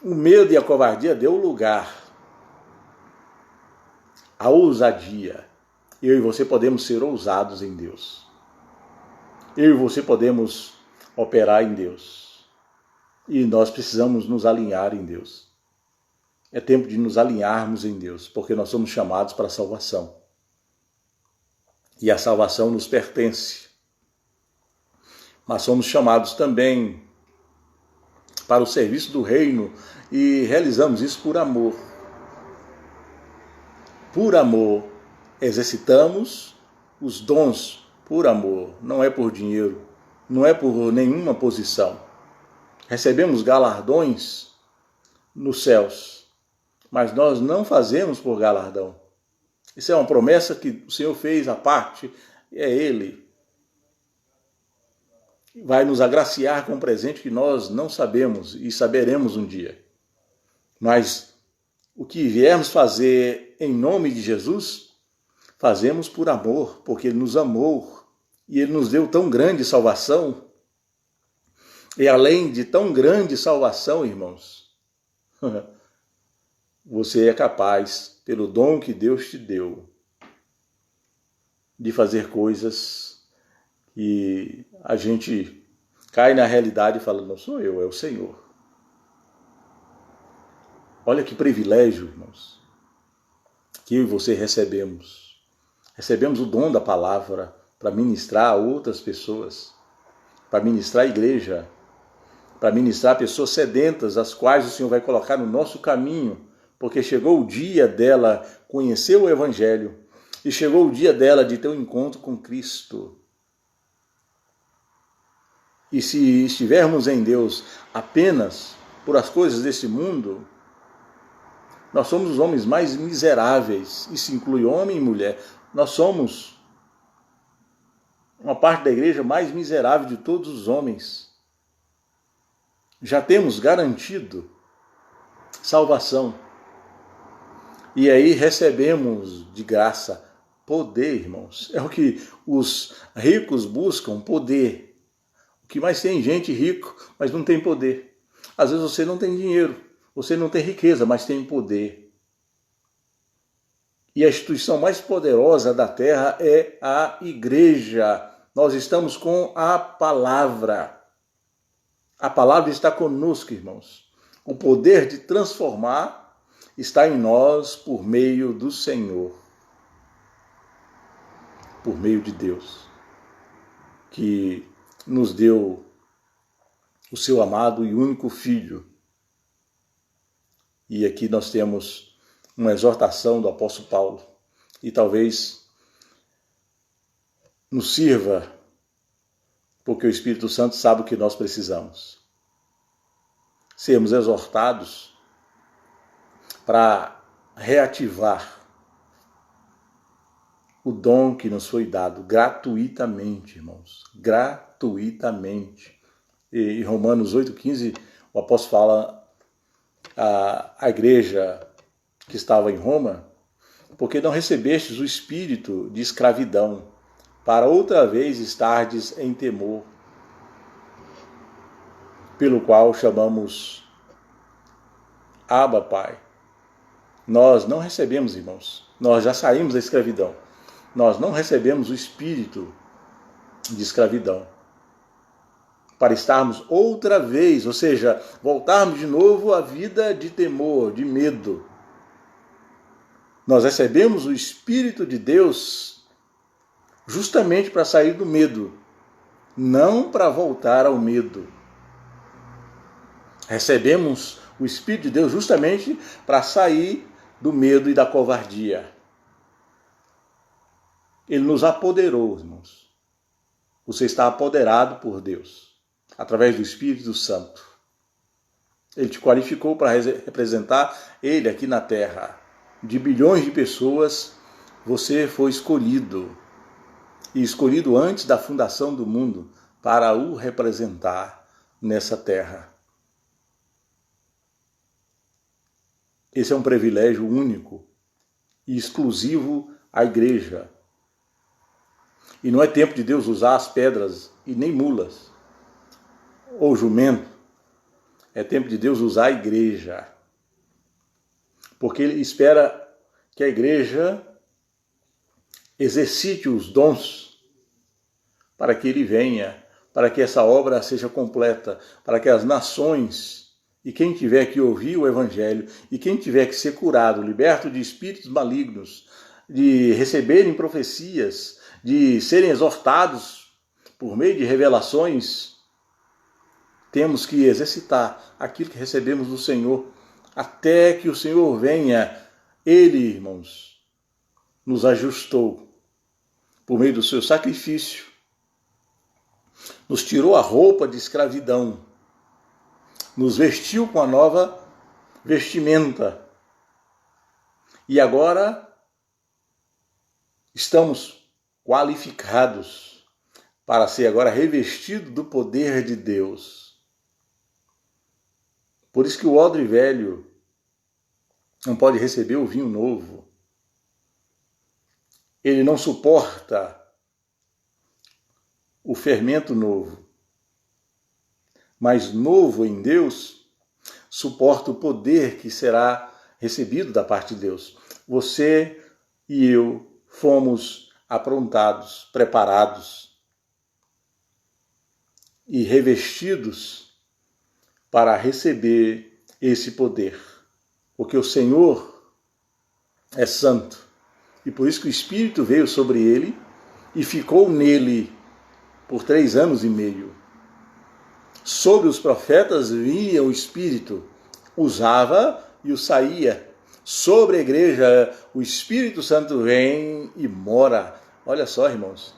o medo e a covardia deu lugar à ousadia. Eu e você podemos ser ousados em Deus. Eu e você podemos operar em Deus. E nós precisamos nos alinhar em Deus. É tempo de nos alinharmos em Deus, porque nós somos chamados para a salvação. E a salvação nos pertence. Mas somos chamados também para o serviço do reino e realizamos isso por amor. Por amor, exercitamos os dons por amor, não é por dinheiro, não é por nenhuma posição. Recebemos galardões nos céus, mas nós não fazemos por galardão. Isso é uma promessa que o Senhor fez à parte, é Ele. Vai nos agraciar com um presente que nós não sabemos e saberemos um dia. Mas o que viermos fazer em nome de Jesus, fazemos por amor, porque Ele nos amou e Ele nos deu tão grande salvação. E além de tão grande salvação, irmãos, você é capaz, pelo dom que Deus te deu, de fazer coisas que a gente cai na realidade e fala, não sou eu, é o Senhor. Olha que privilégio, irmãos, que eu e você recebemos. Recebemos o dom da palavra para ministrar a outras pessoas, para ministrar a igreja, para ministrar pessoas sedentas, as quais o Senhor vai colocar no nosso caminho, porque chegou o dia dela conhecer o Evangelho e chegou o dia dela de ter um encontro com Cristo. E se estivermos em Deus apenas por as coisas desse mundo, nós somos os homens mais miseráveis. Isso inclui homem e mulher. Nós somos uma parte da igreja mais miserável de todos os homens. Já temos garantido salvação. E aí recebemos de graça poder, irmãos. É o que os ricos buscam, poder. O que mais tem gente rico, mas não tem poder. Às vezes você não tem dinheiro, você não tem riqueza, mas tem poder. E a instituição mais poderosa da terra é a igreja. Nós estamos com a palavra. A palavra está conosco, irmãos. O poder de transformar está em nós por meio do Senhor. Por meio de Deus, que nos deu o seu amado e único Filho. E aqui nós temos uma exortação do apóstolo Paulo, e talvez nos sirva, porque o Espírito Santo sabe o que nós precisamos. Sermos exortados para reativar o dom que nos foi dado gratuitamente, irmãos, gratuitamente. E em Romanos 8,15, o apóstolo fala à igreja que estava em Roma, porque não recebestes o espírito de escravidão, para outra vez estardes em temor, pelo qual chamamos Abba, Pai. Nós não recebemos, irmãos, nós já saímos da escravidão. Nós não recebemos o espírito de escravidão para estarmos outra vez, ou seja, voltarmos de novo à vida de temor, de medo. Nós recebemos o Espírito de Deus justamente para sair do medo, não para voltar ao medo. Recebemos o Espírito de Deus justamente para sair do medo e da covardia. Ele nos apoderou, irmãos. Você está apoderado por Deus, através do Espírito Santo. Ele te qualificou para representar Ele aqui na terra. De bilhões de pessoas, você foi escolhido. E escolhido antes da fundação do mundo para o representar nessa terra. Esse é um privilégio único e exclusivo à igreja. E não é tempo de Deus usar as pedras e nem mulas ou jumento. É tempo de Deus usar a igreja. Porque Ele espera que a igreja exercite os dons para que Ele venha, para que essa obra seja completa, para que as nações e quem tiver que ouvir o Evangelho e quem tiver que ser curado, liberto de espíritos malignos, de receberem profecias, de serem exortados por meio de revelações, temos que exercitar aquilo que recebemos do Senhor, até que o Senhor venha. Ele, irmãos, nos ajustou por meio do seu sacrifício, nos tirou a roupa de escravidão, nos vestiu com a nova vestimenta. E agora estamos qualificados para ser agora revestido do poder de Deus. Por isso que o odre velho não pode receber o vinho novo. Ele não suporta o fermento novo. Mas novo em Deus suporta o poder que será recebido da parte de Deus. Você e eu fomos aprontados, preparados e revestidos para receber esse poder. Porque o Senhor é santo. E por isso que o Espírito veio sobre ele e ficou nele por 3 anos e meio. Sobre os profetas vinha o Espírito, usava e o saía. Sobre a igreja, o Espírito Santo vem e mora. Olha só, irmãos,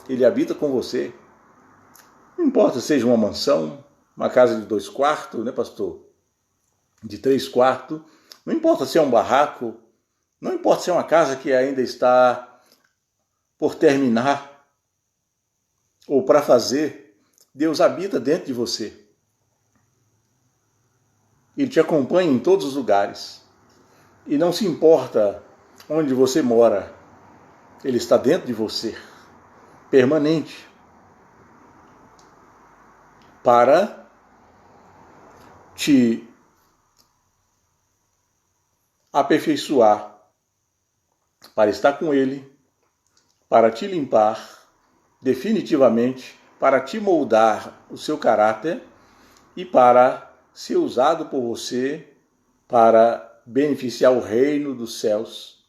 ele habita com você. Não importa se seja uma mansão, uma casa de 2 quartos, né, pastor? De 3 quartos. Não importa se é um barraco. Não importa se é uma casa que ainda está por terminar ou para fazer. Deus habita dentro de você. Ele te acompanha em todos os lugares. E não se importa onde você mora. Ele está dentro de você. Permanente. Para te aperfeiçoar. Para estar com Ele. Para te limpar definitivamente. Para te moldar o seu caráter e para ser usado por você para beneficiar o reino dos céus.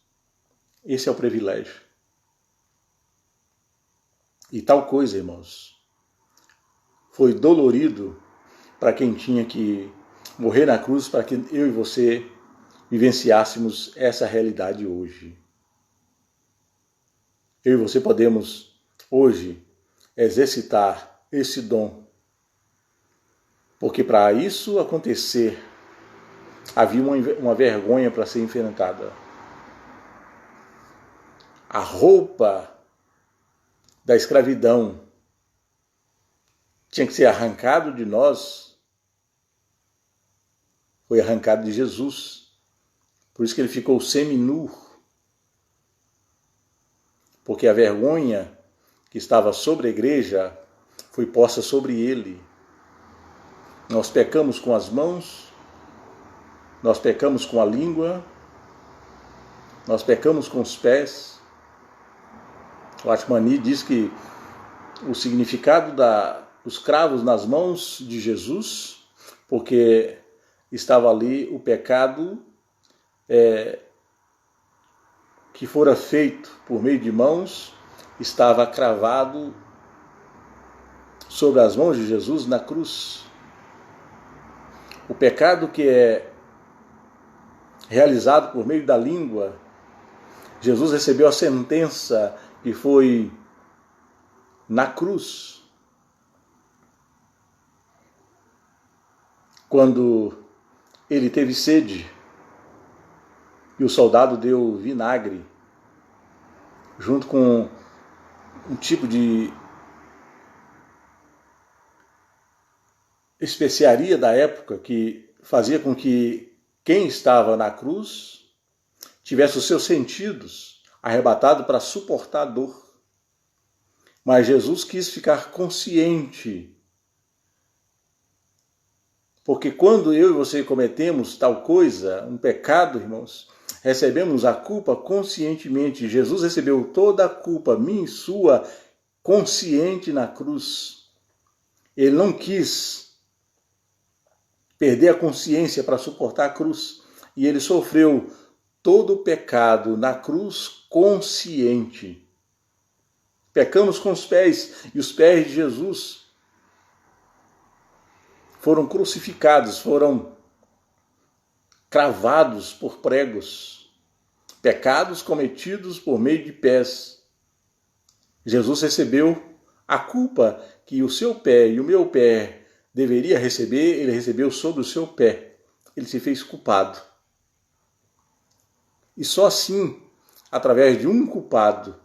Esse é o privilégio. E tal coisa, irmãos, foi dolorido para quem tinha que morrer na cruz para que eu e você vivenciássemos essa realidade hoje. Eu e você podemos hoje exercitar esse dom. Porque para isso acontecer, havia uma vergonha para ser enfrentada. A roupa da escravidão tinha que ser arrancado de nós. Foi arrancado de Jesus. Por isso que ele ficou seminu. Porque a vergonha que estava sobre a igreja foi posta sobre ele. Nós pecamos com as mãos, nós pecamos com a língua, nós pecamos com os pés. O Atmani diz que o significado dos cravos nas mãos de Jesus, porque estava ali o pecado que fora feito por meio de mãos, estava cravado sobre as mãos de Jesus na cruz. O pecado que é realizado por meio da língua, Jesus recebeu a sentença que foi na cruz. Quando ele teve sede e o soldado deu vinagre junto com um tipo de especiaria da época que fazia com que quem estava na cruz tivesse os seus sentidos arrebatados para suportar a dor. Mas Jesus quis ficar consciente. Porque quando eu e você cometemos tal coisa, um pecado, irmãos, recebemos a culpa conscientemente. Jesus recebeu toda a culpa, minha e sua, consciente na cruz. Ele não quis perder a consciência para suportar a cruz. E ele sofreu todo o pecado na cruz consciente. Pecamos com os pés, e os pés de Jesus foram crucificados, foram cravados por pregos. Pecados cometidos por meio de pés. Jesus recebeu a culpa que o seu pé e o meu pé deveria receber, ele recebeu sobre o seu pé. Ele se fez culpado. E só assim, através de um culpado,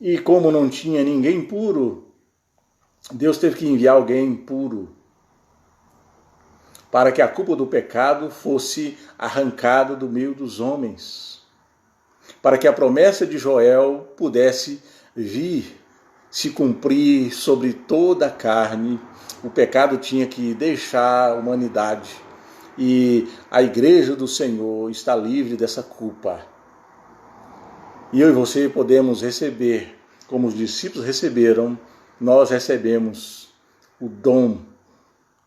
e como não tinha ninguém puro, Deus teve que enviar alguém puro para que a culpa do pecado fosse arrancada do meio dos homens, para que a promessa de Joel pudesse vir se cumprir sobre toda a carne. O pecado tinha que deixar a humanidade e a igreja do Senhor está livre dessa culpa. E eu e você podemos receber, como os discípulos receberam, nós recebemos o dom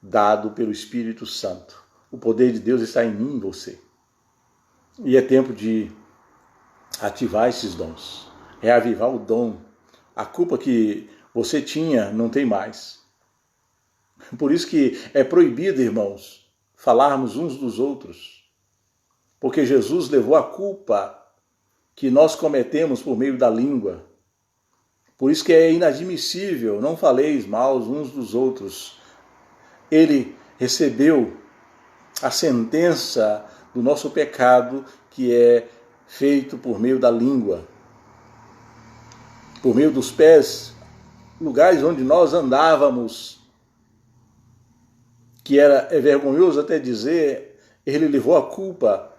dado pelo Espírito Santo. O poder de Deus está em mim e em você. E é tempo de ativar esses dons, reavivar o dom. A culpa que você tinha não tem mais. Por isso que é proibido, irmãos, falarmos uns dos outros. Porque Jesus levou a culpa que nós cometemos por meio da língua. Por isso que é inadmissível, não faleis mal uns dos outros. Ele recebeu a sentença do nosso pecado, que é feito por meio da língua, por meio dos pés, lugares onde nós andávamos, que é vergonhoso até dizer, ele levou a culpa.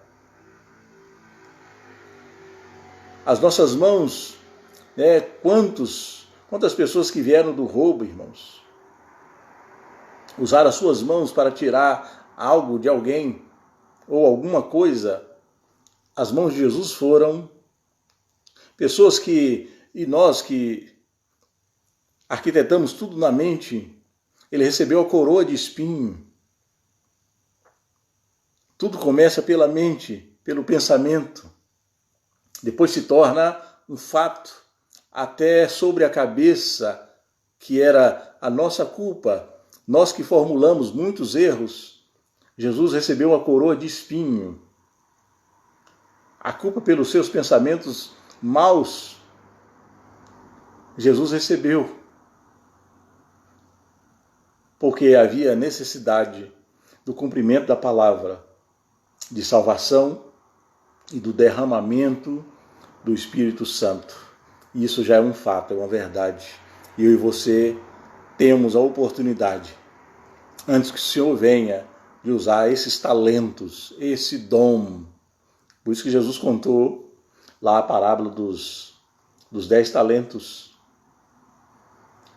As nossas mãos, né, quantas pessoas que vieram do roubo, irmãos, usaram as suas mãos para tirar algo de alguém ou alguma coisa. As mãos de Jesus foram pessoas e nós que arquitetamos tudo na mente, ele recebeu a coroa de espinho. Tudo começa pela mente, pelo pensamento. Depois se torna um fato, até sobre a cabeça, que era a nossa culpa. Nós que formulamos muitos erros, Jesus recebeu a coroa de espinho. A culpa pelos seus pensamentos maus, Jesus recebeu. Porque havia necessidade do cumprimento da palavra de salvação e do derramamento do Espírito Santo. Isso já é um fato, é uma verdade. Eu e você temos a oportunidade, antes que o Senhor venha, de usar esses talentos, esse dom. Por isso que Jesus contou lá a parábola dos 10 talentos.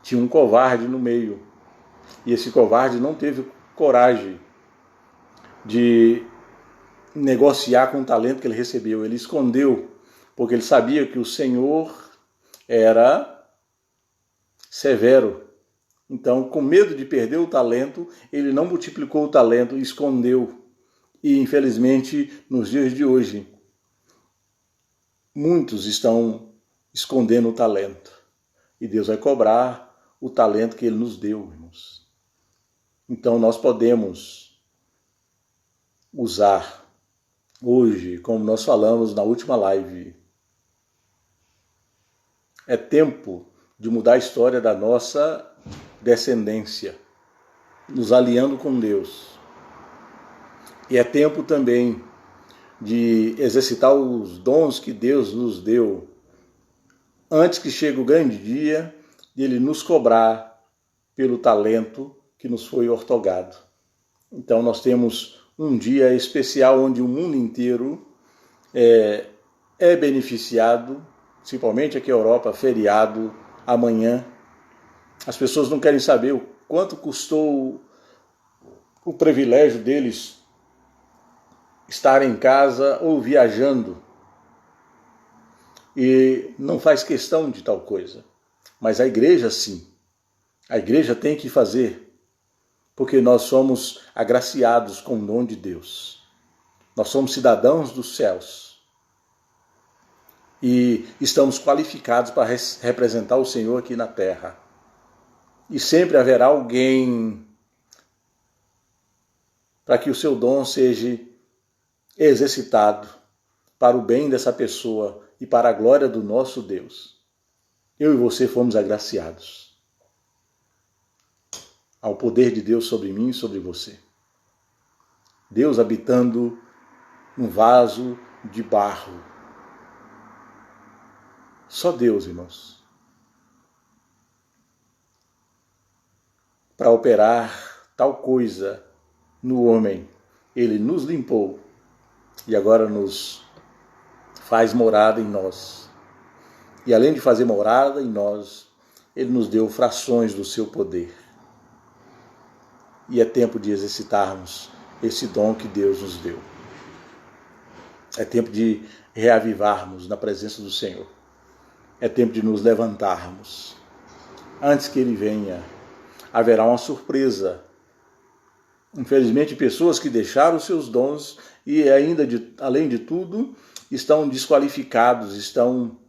Tinha um covarde no meio. E esse covarde não teve coragem de negociar com o talento que ele recebeu. Ele escondeu, porque ele sabia que o Senhor era severo. Então, com medo de perder o talento, ele não multiplicou o talento e escondeu. E, infelizmente, nos dias de hoje, muitos estão escondendo o talento. E Deus vai cobrar o talento que ele nos deu, irmãos. Então, nós podemos usar hoje, como nós falamos na última live, é tempo de mudar a história da nossa descendência, nos alinhando com Deus. E é tempo também de exercitar os dons que Deus nos deu antes que chegue o grande dia de Ele nos cobrar pelo talento que nos foi outorgado. Então nós temos um dia especial onde o mundo inteiro é beneficiado, principalmente aqui na Europa, feriado amanhã. As pessoas não querem saber o quanto custou o privilégio deles estar em casa ou viajando. E não faz questão de tal coisa. Mas a igreja sim. A igreja tem que fazer, porque nós somos agraciados com o dom de Deus. Nós somos cidadãos dos céus. E estamos qualificados para representar o Senhor aqui na terra. E sempre haverá alguém para que o seu dom seja exercitado para o bem dessa pessoa e para a glória do nosso Deus. Eu e você fomos agraciados ao poder de Deus sobre mim e sobre você. Deus habitando num vaso de barro. Só Deus, irmãos, para operar tal coisa no homem. Ele nos limpou e agora nos faz morada em nós. E além de fazer morada em nós, Ele nos deu frações do seu poder. E é tempo de exercitarmos esse dom que Deus nos deu. É tempo de reavivarmos na presença do Senhor. É tempo de nos levantarmos. Antes que Ele venha, haverá uma surpresa. Infelizmente, pessoas que deixaram os seus dons e ainda, além de tudo, estão desqualificados, estão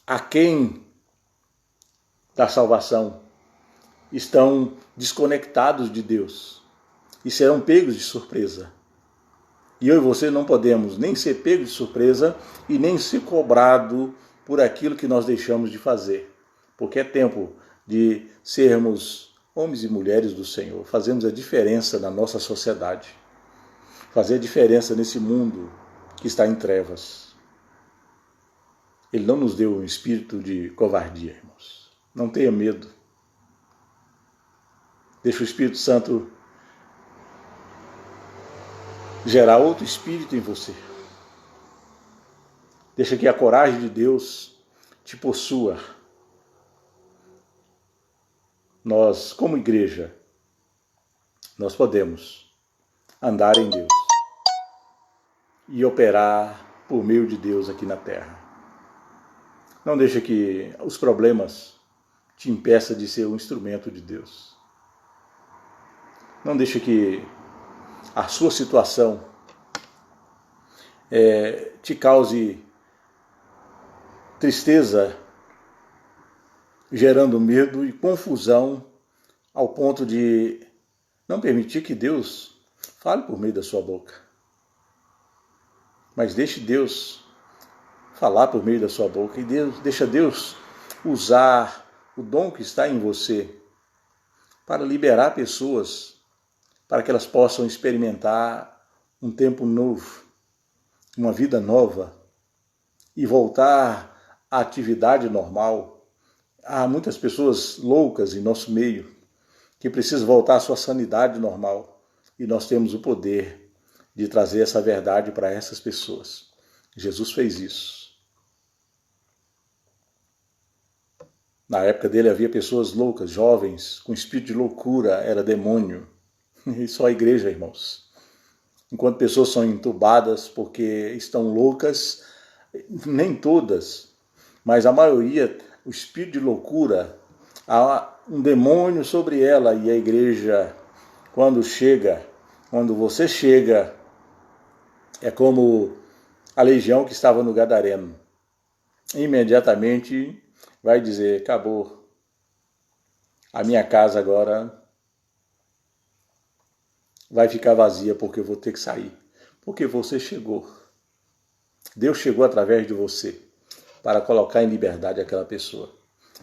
aquém da salvação, estão desconectados de Deus e serão pegos de surpresa. E eu e você não podemos nem ser pegos de surpresa e nem ser cobrado por aquilo que nós deixamos de fazer, porque é tempo de sermos homens e mulheres do Senhor, fazermos a diferença na nossa sociedade, fazer a diferença nesse mundo que está em trevas. Ele não nos deu um espírito de covardia, irmãos. Não tenha medo. Deixa o Espírito Santo gerar outro espírito em você. Deixa que a coragem de Deus te possua. Nós, como igreja, nós podemos andar em Deus e operar por meio de Deus aqui na terra. Não deixa que os problemas te impeçam de ser um instrumento de Deus. Não deixa que a sua situação te cause tristeza, gerando medo e confusão ao ponto de não permitir que Deus fale por meio da sua boca. Mas deixe Deus falar por meio da sua boca e deixa Deus usar o dom que está em você para liberar pessoas, para que elas possam experimentar um tempo novo, uma vida nova e voltar à atividade normal. Há muitas pessoas loucas em nosso meio que precisam voltar à sua sanidade normal e nós temos o poder de trazer essa verdade para essas pessoas. Jesus fez isso. Na época dele havia pessoas loucas, jovens, com espírito de loucura, era demônio. E só a igreja, irmãos. Enquanto pessoas são entubadas porque estão loucas, nem todas, mas a maioria, o espírito de loucura, há um demônio sobre ela e a igreja, quando você chega, é como a legião que estava no Gadareno. Imediatamente vai dizer, acabou, a minha casa agora vai ficar vazia porque eu vou ter que sair. Porque você chegou. Deus chegou através de você para colocar em liberdade aquela pessoa.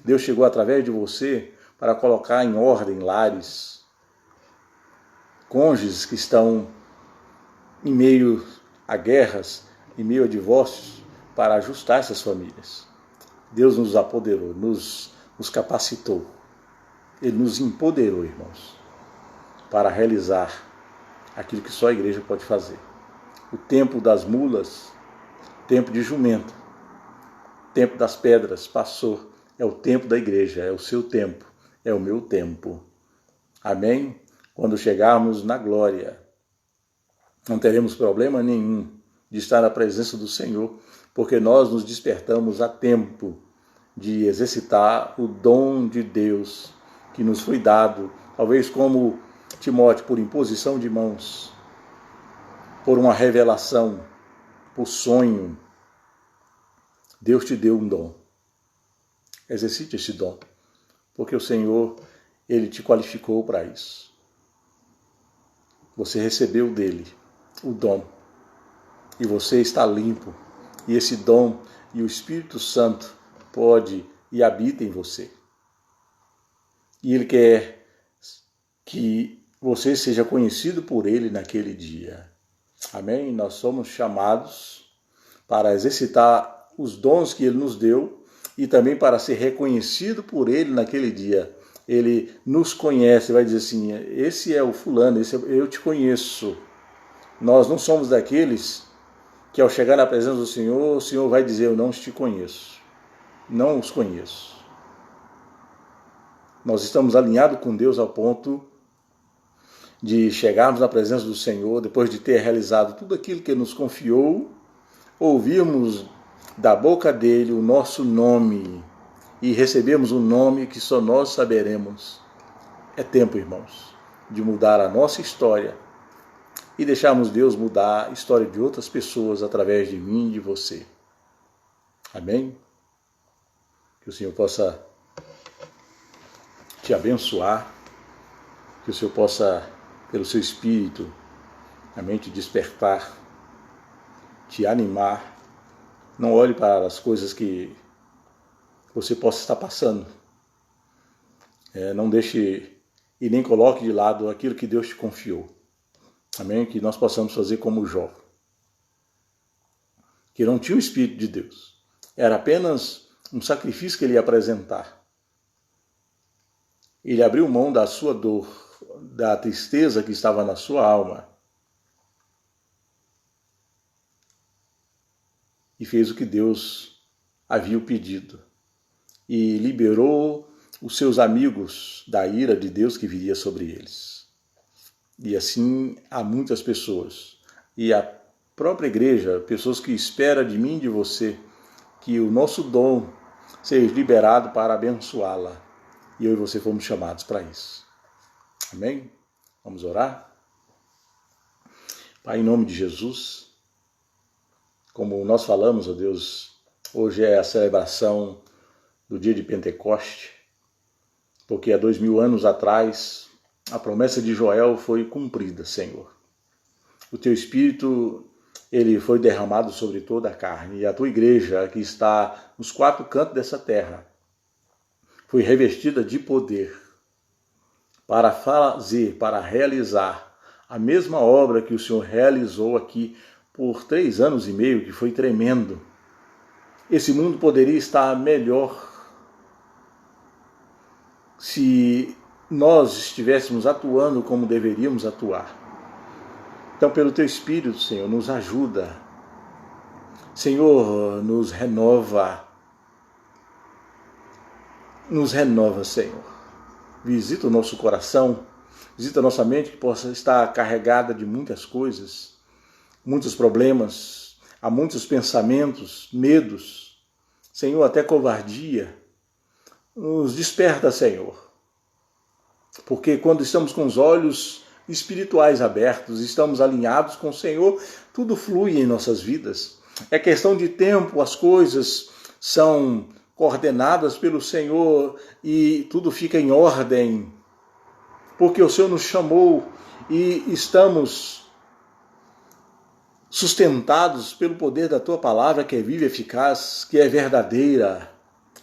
Deus chegou através de você para colocar em ordem lares, cônjuges que estão em meio a guerras, em meio a divórcios, para ajustar essas famílias. Deus nos apoderou, nos capacitou. Ele nos empoderou, irmãos, para realizar aquilo que só a igreja pode fazer. O tempo das mulas, tempo de jumento, tempo das pedras passou. É o tempo da igreja, é o seu tempo, é o meu tempo. Amém? Quando chegarmos na glória, não teremos problema nenhum de estar na presença do Senhor, porque nós nos despertamos a tempo de exercitar o dom de Deus que nos foi dado, talvez como Timóteo, por imposição de mãos, por uma revelação, por sonho. Deus te deu um dom. Exercite esse dom, porque o Senhor, Ele te qualificou para isso. Você recebeu dele o dom e você está limpo. E esse dom e o Espírito Santo pode e habita em você. E Ele quer que você seja conhecido por Ele naquele dia. Amém? Nós somos chamados para exercitar os dons que Ele nos deu e também para ser reconhecido por Ele naquele dia. Ele nos conhece, vai dizer assim, esse é o fulano, eu te conheço. Nós não somos daqueles que ao chegar na presença do Senhor, o Senhor vai dizer, eu não te conheço, não os conheço. Nós estamos alinhados com Deus ao ponto de chegarmos na presença do Senhor, depois de ter realizado tudo aquilo que Ele nos confiou, ouvirmos da boca dEle o nosso nome e recebemos um nome que só nós saberemos. É tempo, irmãos, de mudar a nossa história e deixarmos Deus mudar a história de outras pessoas através de mim e de você. Amém? Que o Senhor possa te abençoar, que o Senhor possa, pelo seu Espírito, amém, te despertar, te animar. Não olhe para as coisas que você possa estar passando. Não deixe e nem coloque de lado aquilo que Deus te confiou. Amém? Que nós possamos fazer como Jó, que não tinha o Espírito de Deus. Era apenas um sacrifício que ele ia apresentar. Ele abriu mão da sua dor, da tristeza que estava na sua alma e fez o que Deus havia pedido. E liberou os seus amigos da ira de Deus que viria sobre eles. E assim há muitas pessoas. E a própria igreja, pessoas que esperam de mim e de você, que o nosso dom seja liberado para abençoá-la. E eu e você fomos chamados para isso. Amém? Vamos orar? Pai, em nome de Jesus, como nós falamos, ó Deus, hoje é a celebração do dia de Pentecoste, porque há 2000 anos atrás a promessa de Joel foi cumprida, Senhor. O teu Espírito, ele foi derramado sobre toda a carne, e a tua igreja, que está nos 4 cantos dessa terra, foi revestida de poder para fazer, para realizar a mesma obra que o Senhor realizou aqui por 3 anos e meio, que foi tremendo. Esse mundo poderia estar melhor se nós estivéssemos atuando como deveríamos atuar. Então, pelo teu Espírito, Senhor, nos ajuda. Senhor, nos renova. Nos renova, Senhor. Visita o nosso coração, visita a nossa mente, que possa estar carregada de muitas coisas, muitos problemas, há muitos pensamentos, medos, Senhor, até covardia. Nos desperta, Senhor, porque quando estamos com os olhos espirituais abertos, estamos alinhados com o Senhor, tudo flui em nossas vidas. É questão de tempo, as coisas são coordenadas pelo Senhor e tudo fica em ordem, porque o Senhor nos chamou e estamos sustentados pelo poder da Tua palavra, que é viva e eficaz, que é verdadeira,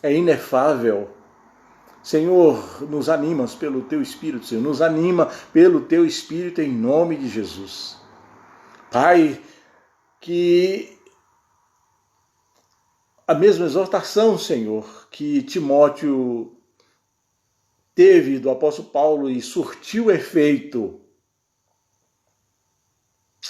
é inefável. Senhor, nos animas pelo Teu Espírito, Senhor, nos anima pelo Teu Espírito em nome de Jesus. Pai, que a mesma exortação, Senhor, que Timóteo teve do apóstolo Paulo e surtiu efeito,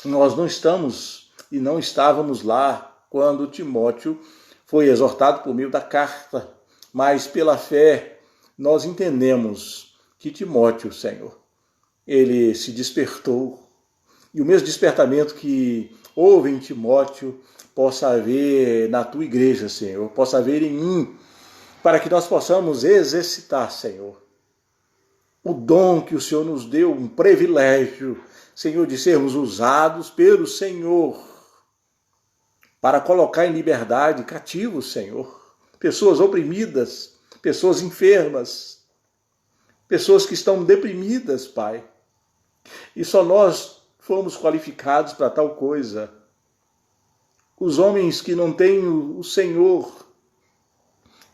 nós não estamos e não estávamos lá quando Timóteo foi exortado por meio da carta, mas pela fé nós entendemos que Timóteo, Senhor, ele se despertou, e o mesmo despertamento que houve em Timóteo possa haver na tua igreja, Senhor, possa haver em mim, para que nós possamos exercitar, Senhor, o dom que o Senhor nos deu, um privilégio, Senhor, de sermos usados pelo Senhor para colocar em liberdade cativos, Senhor, pessoas oprimidas, pessoas enfermas, pessoas que estão deprimidas, Pai. E só nós fomos qualificados para tal coisa. Os homens que não têm o Senhor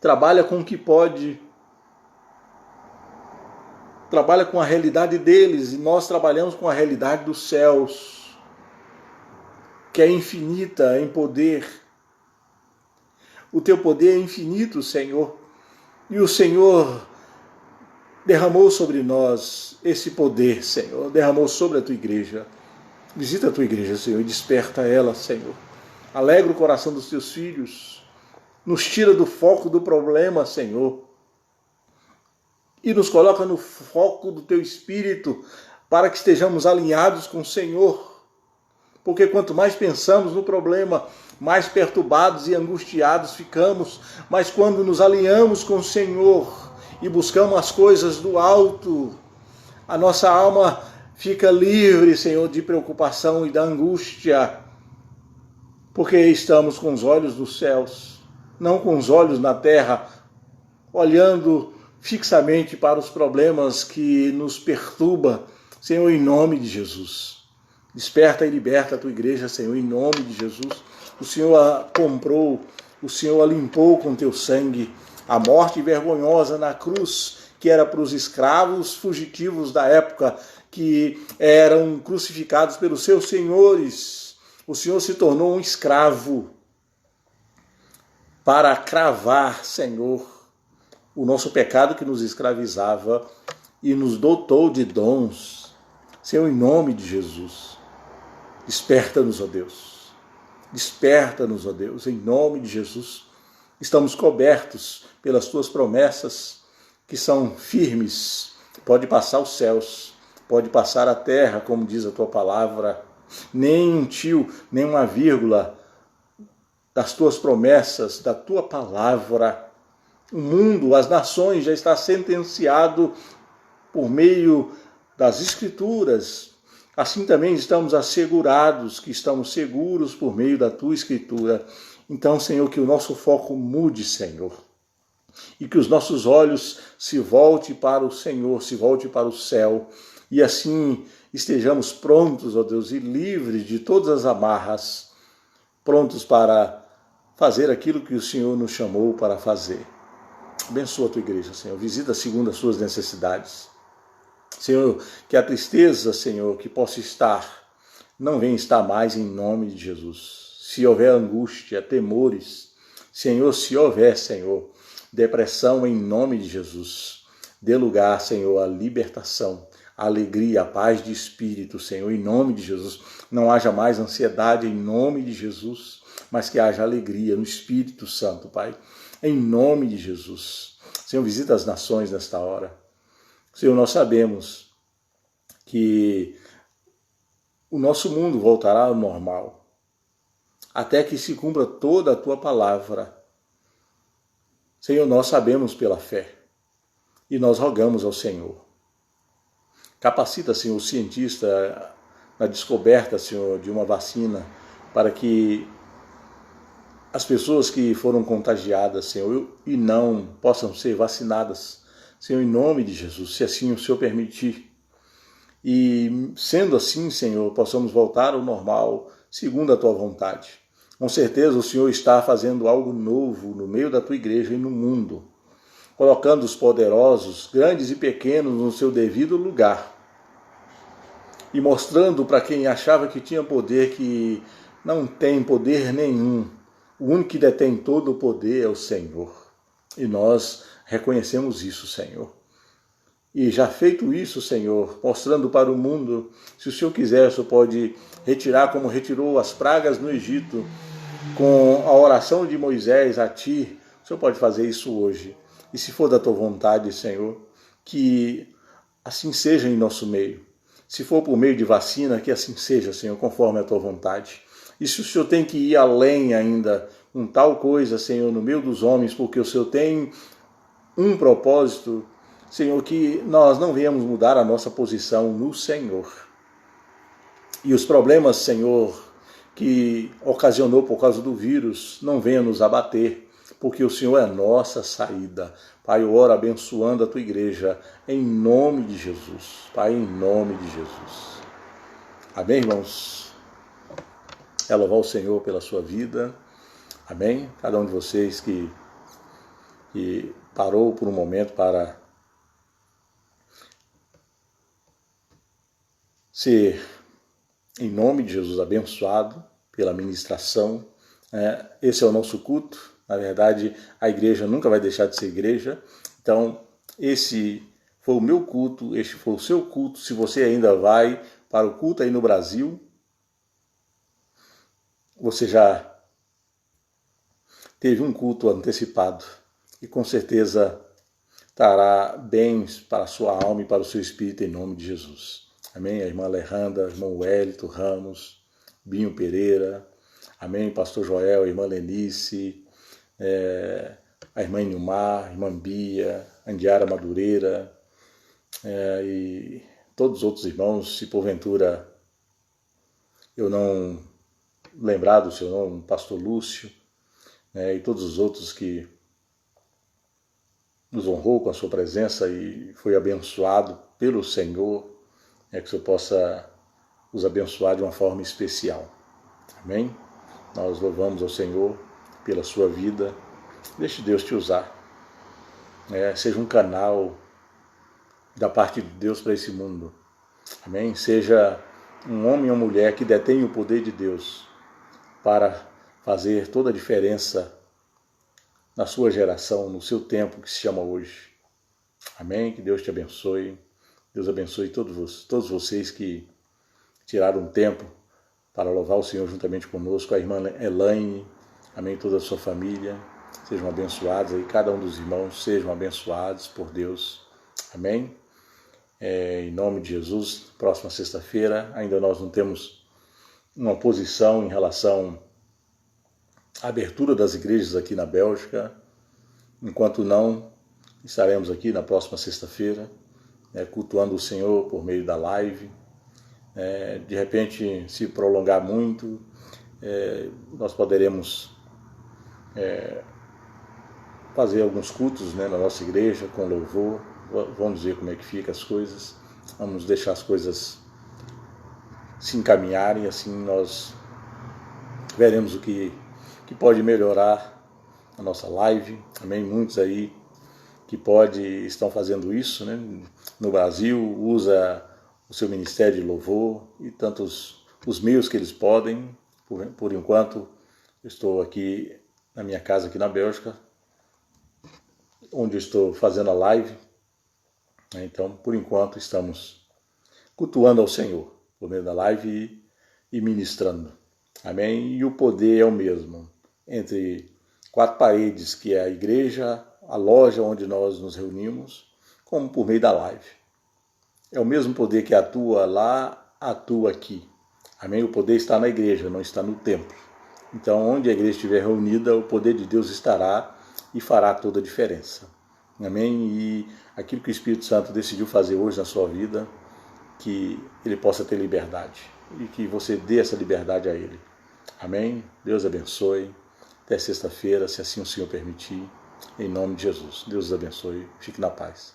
trabalham com o que pode, trabalha com a realidade deles, e nós trabalhamos com a realidade dos céus, que é infinita em poder. O teu poder é infinito, Senhor, e o Senhor derramou sobre nós esse poder, Senhor, derramou sobre a tua igreja. Visita a tua igreja, Senhor, e desperta ela, Senhor. Alegra o coração dos teus filhos, nos tira do foco do problema, Senhor, e nos coloca no foco do teu Espírito, para que estejamos alinhados com o Senhor. Porque quanto mais pensamos no problema, mais perturbados e angustiados ficamos. Mas quando nos alinhamos com o Senhor e buscamos as coisas do alto, a nossa alma fica livre, Senhor, de preocupação e da angústia. Porque estamos com os olhos dos céus, não com os olhos na terra, olhando fixamente para os problemas que nos perturbam, Senhor, em nome de Jesus. Desperta e liberta a tua igreja, Senhor, em nome de Jesus. O Senhor a comprou, o Senhor a limpou com teu sangue. A morte vergonhosa na cruz, que era para os escravos fugitivos da época, que eram crucificados pelos seus senhores. O Senhor se tornou um escravo para cravar, Senhor, o nosso pecado que nos escravizava e nos dotou de dons. Senhor, em nome de Jesus, desperta-nos, ó Deus. Desperta-nos, ó Deus, em nome de Jesus. Estamos cobertos pelas tuas promessas, que são firmes. Pode passar os céus, pode passar a terra, como diz a tua palavra. Nem um tio, nem uma vírgula das tuas promessas, da tua palavra. O mundo, as nações já está sentenciado por meio das Escrituras. Assim também estamos assegurados, que estamos seguros por meio da tua Escritura. Então, Senhor, que o nosso foco mude, Senhor, e que os nossos olhos se voltem para o Senhor, se voltem para o céu, e assim estejamos prontos, ó Deus, e livres de todas as amarras, prontos para fazer aquilo que o Senhor nos chamou para fazer. Abençoa a tua igreja, Senhor, visita segundo as suas necessidades. Senhor, que a tristeza, Senhor, que possa estar, não venha estar mais em nome de Jesus. Se houver angústia, temores, Senhor, se houver, Senhor, depressão, em nome de Jesus, dê lugar, Senhor, à libertação, à alegria, à paz de espírito, Senhor, em nome de Jesus. Não haja mais ansiedade, em nome de Jesus, mas que haja alegria no Espírito Santo, Pai, em nome de Jesus. Senhor, visita as nações nesta hora. Senhor, nós sabemos que o nosso mundo voltará ao normal, até que se cumpra toda a tua palavra. Senhor, nós sabemos pela fé, e nós rogamos ao Senhor. Capacita, Senhor, o cientista na descoberta, Senhor, de uma vacina, para que as pessoas que foram contagiadas, Senhor, e não possam ser vacinadas, Senhor, em nome de Jesus, se assim o Senhor permitir. E sendo assim, Senhor, possamos voltar ao normal, segundo a tua vontade. Com certeza o Senhor está fazendo algo novo no meio da tua igreja e no mundo, colocando os poderosos, grandes e pequenos, no seu devido lugar. e mostrando para quem achava que tinha poder que não tem poder nenhum. O único que detém todo o poder é o Senhor. E nós reconhecemos isso, Senhor. E já feito isso, Senhor, mostrando para o mundo, se o Senhor quiser, o Senhor pode retirar como retirou as pragas no Egito, com a oração de Moisés a Ti, o Senhor pode fazer isso hoje. E se for da Tua vontade, Senhor, que assim seja em nosso meio. Se for por meio de vacina, que assim seja, Senhor, conforme a Tua vontade. E se o Senhor tem que ir além ainda, com tal coisa, Senhor, no meio dos homens, porque o Senhor tem um propósito, Senhor, que nós não venhamos mudar a nossa posição no Senhor. E os problemas, Senhor, que ocasionou por causa do vírus, não venham nos abater, porque o Senhor é a nossa saída. Pai, eu oro abençoando a Tua igreja, em nome de Jesus. Pai, em nome de Jesus. Amém, irmãos? É louvar o Senhor pela sua vida. Amém? Cada um de vocês que parou por um momento para ser, em nome de Jesus, abençoado pela ministração. Esse é o nosso culto. Na verdade, a igreja nunca vai deixar de ser igreja. Então, esse foi o meu culto, este foi o seu culto. Se você ainda vai para o culto aí no Brasil, você já teve um culto antecipado e com certeza trará bens para a sua alma e para o seu espírito em nome de Jesus. Amém? A irmã Alejandra, irmão Wellington Ramos, Binho Pereira, amém? Pastor Joel, a irmã Lenice, a irmã Inilmar, a irmã Bia, a Andiara Madureira, e todos os outros irmãos, se porventura eu não lembrar do seu nome, pastor Lúcio, e todos os outros que nos honrou com a sua presença e foi abençoado pelo Senhor, que o Senhor possa os abençoar de uma forma especial. Amém? Nós louvamos ao Senhor pela sua vida. Deixe Deus te usar. Seja um canal da parte de Deus para esse mundo. Amém? Seja um homem ou mulher que detém o poder de Deus para fazer toda a diferença na sua geração, no seu tempo que se chama hoje. Amém? Que Deus te abençoe. Deus abençoe todos vocês que tiraram um tempo para louvar o Senhor juntamente conosco, a irmã Elaine, amém, toda a sua família, sejam abençoados aí, cada um dos irmãos sejam abençoados por Deus, amém? Em nome de Jesus, próxima sexta-feira, ainda nós não temos uma posição em relação à abertura das igrejas aqui na Bélgica, enquanto não, estaremos aqui na próxima sexta-feira, cultuando o Senhor por meio da live. De repente, se prolongar muito, nós poderemos fazer alguns cultos, na nossa igreja com louvor. Vamos ver como é que fica as coisas, vamos deixar as coisas se encaminharem, assim nós veremos o que pode melhorar a nossa live. Amém? Muitos aí que estão fazendo isso, no Brasil, usa o seu ministério de louvor e tantos os meios que eles podem. Por enquanto, eu estou aqui na minha casa, aqui na Bélgica, onde eu estou fazendo a live. Então, por enquanto, estamos cultuando ao Senhor por meio da live e ministrando. Amém? E o poder é o mesmo, entre quatro paredes, que é a igreja, a loja onde nós nos reunimos, como por meio da live. É o mesmo poder que atua lá, atua aqui. Amém? O poder está na igreja, não está no templo. Então, onde a igreja estiver reunida, o poder de Deus estará e fará toda a diferença. Amém? E aquilo que o Espírito Santo decidiu fazer hoje na sua vida, que ele possa ter liberdade e que você dê essa liberdade a ele. Amém? Deus abençoe. Até sexta-feira, se assim o Senhor permitir. Em nome de Jesus. Deus os abençoe. Fique na paz.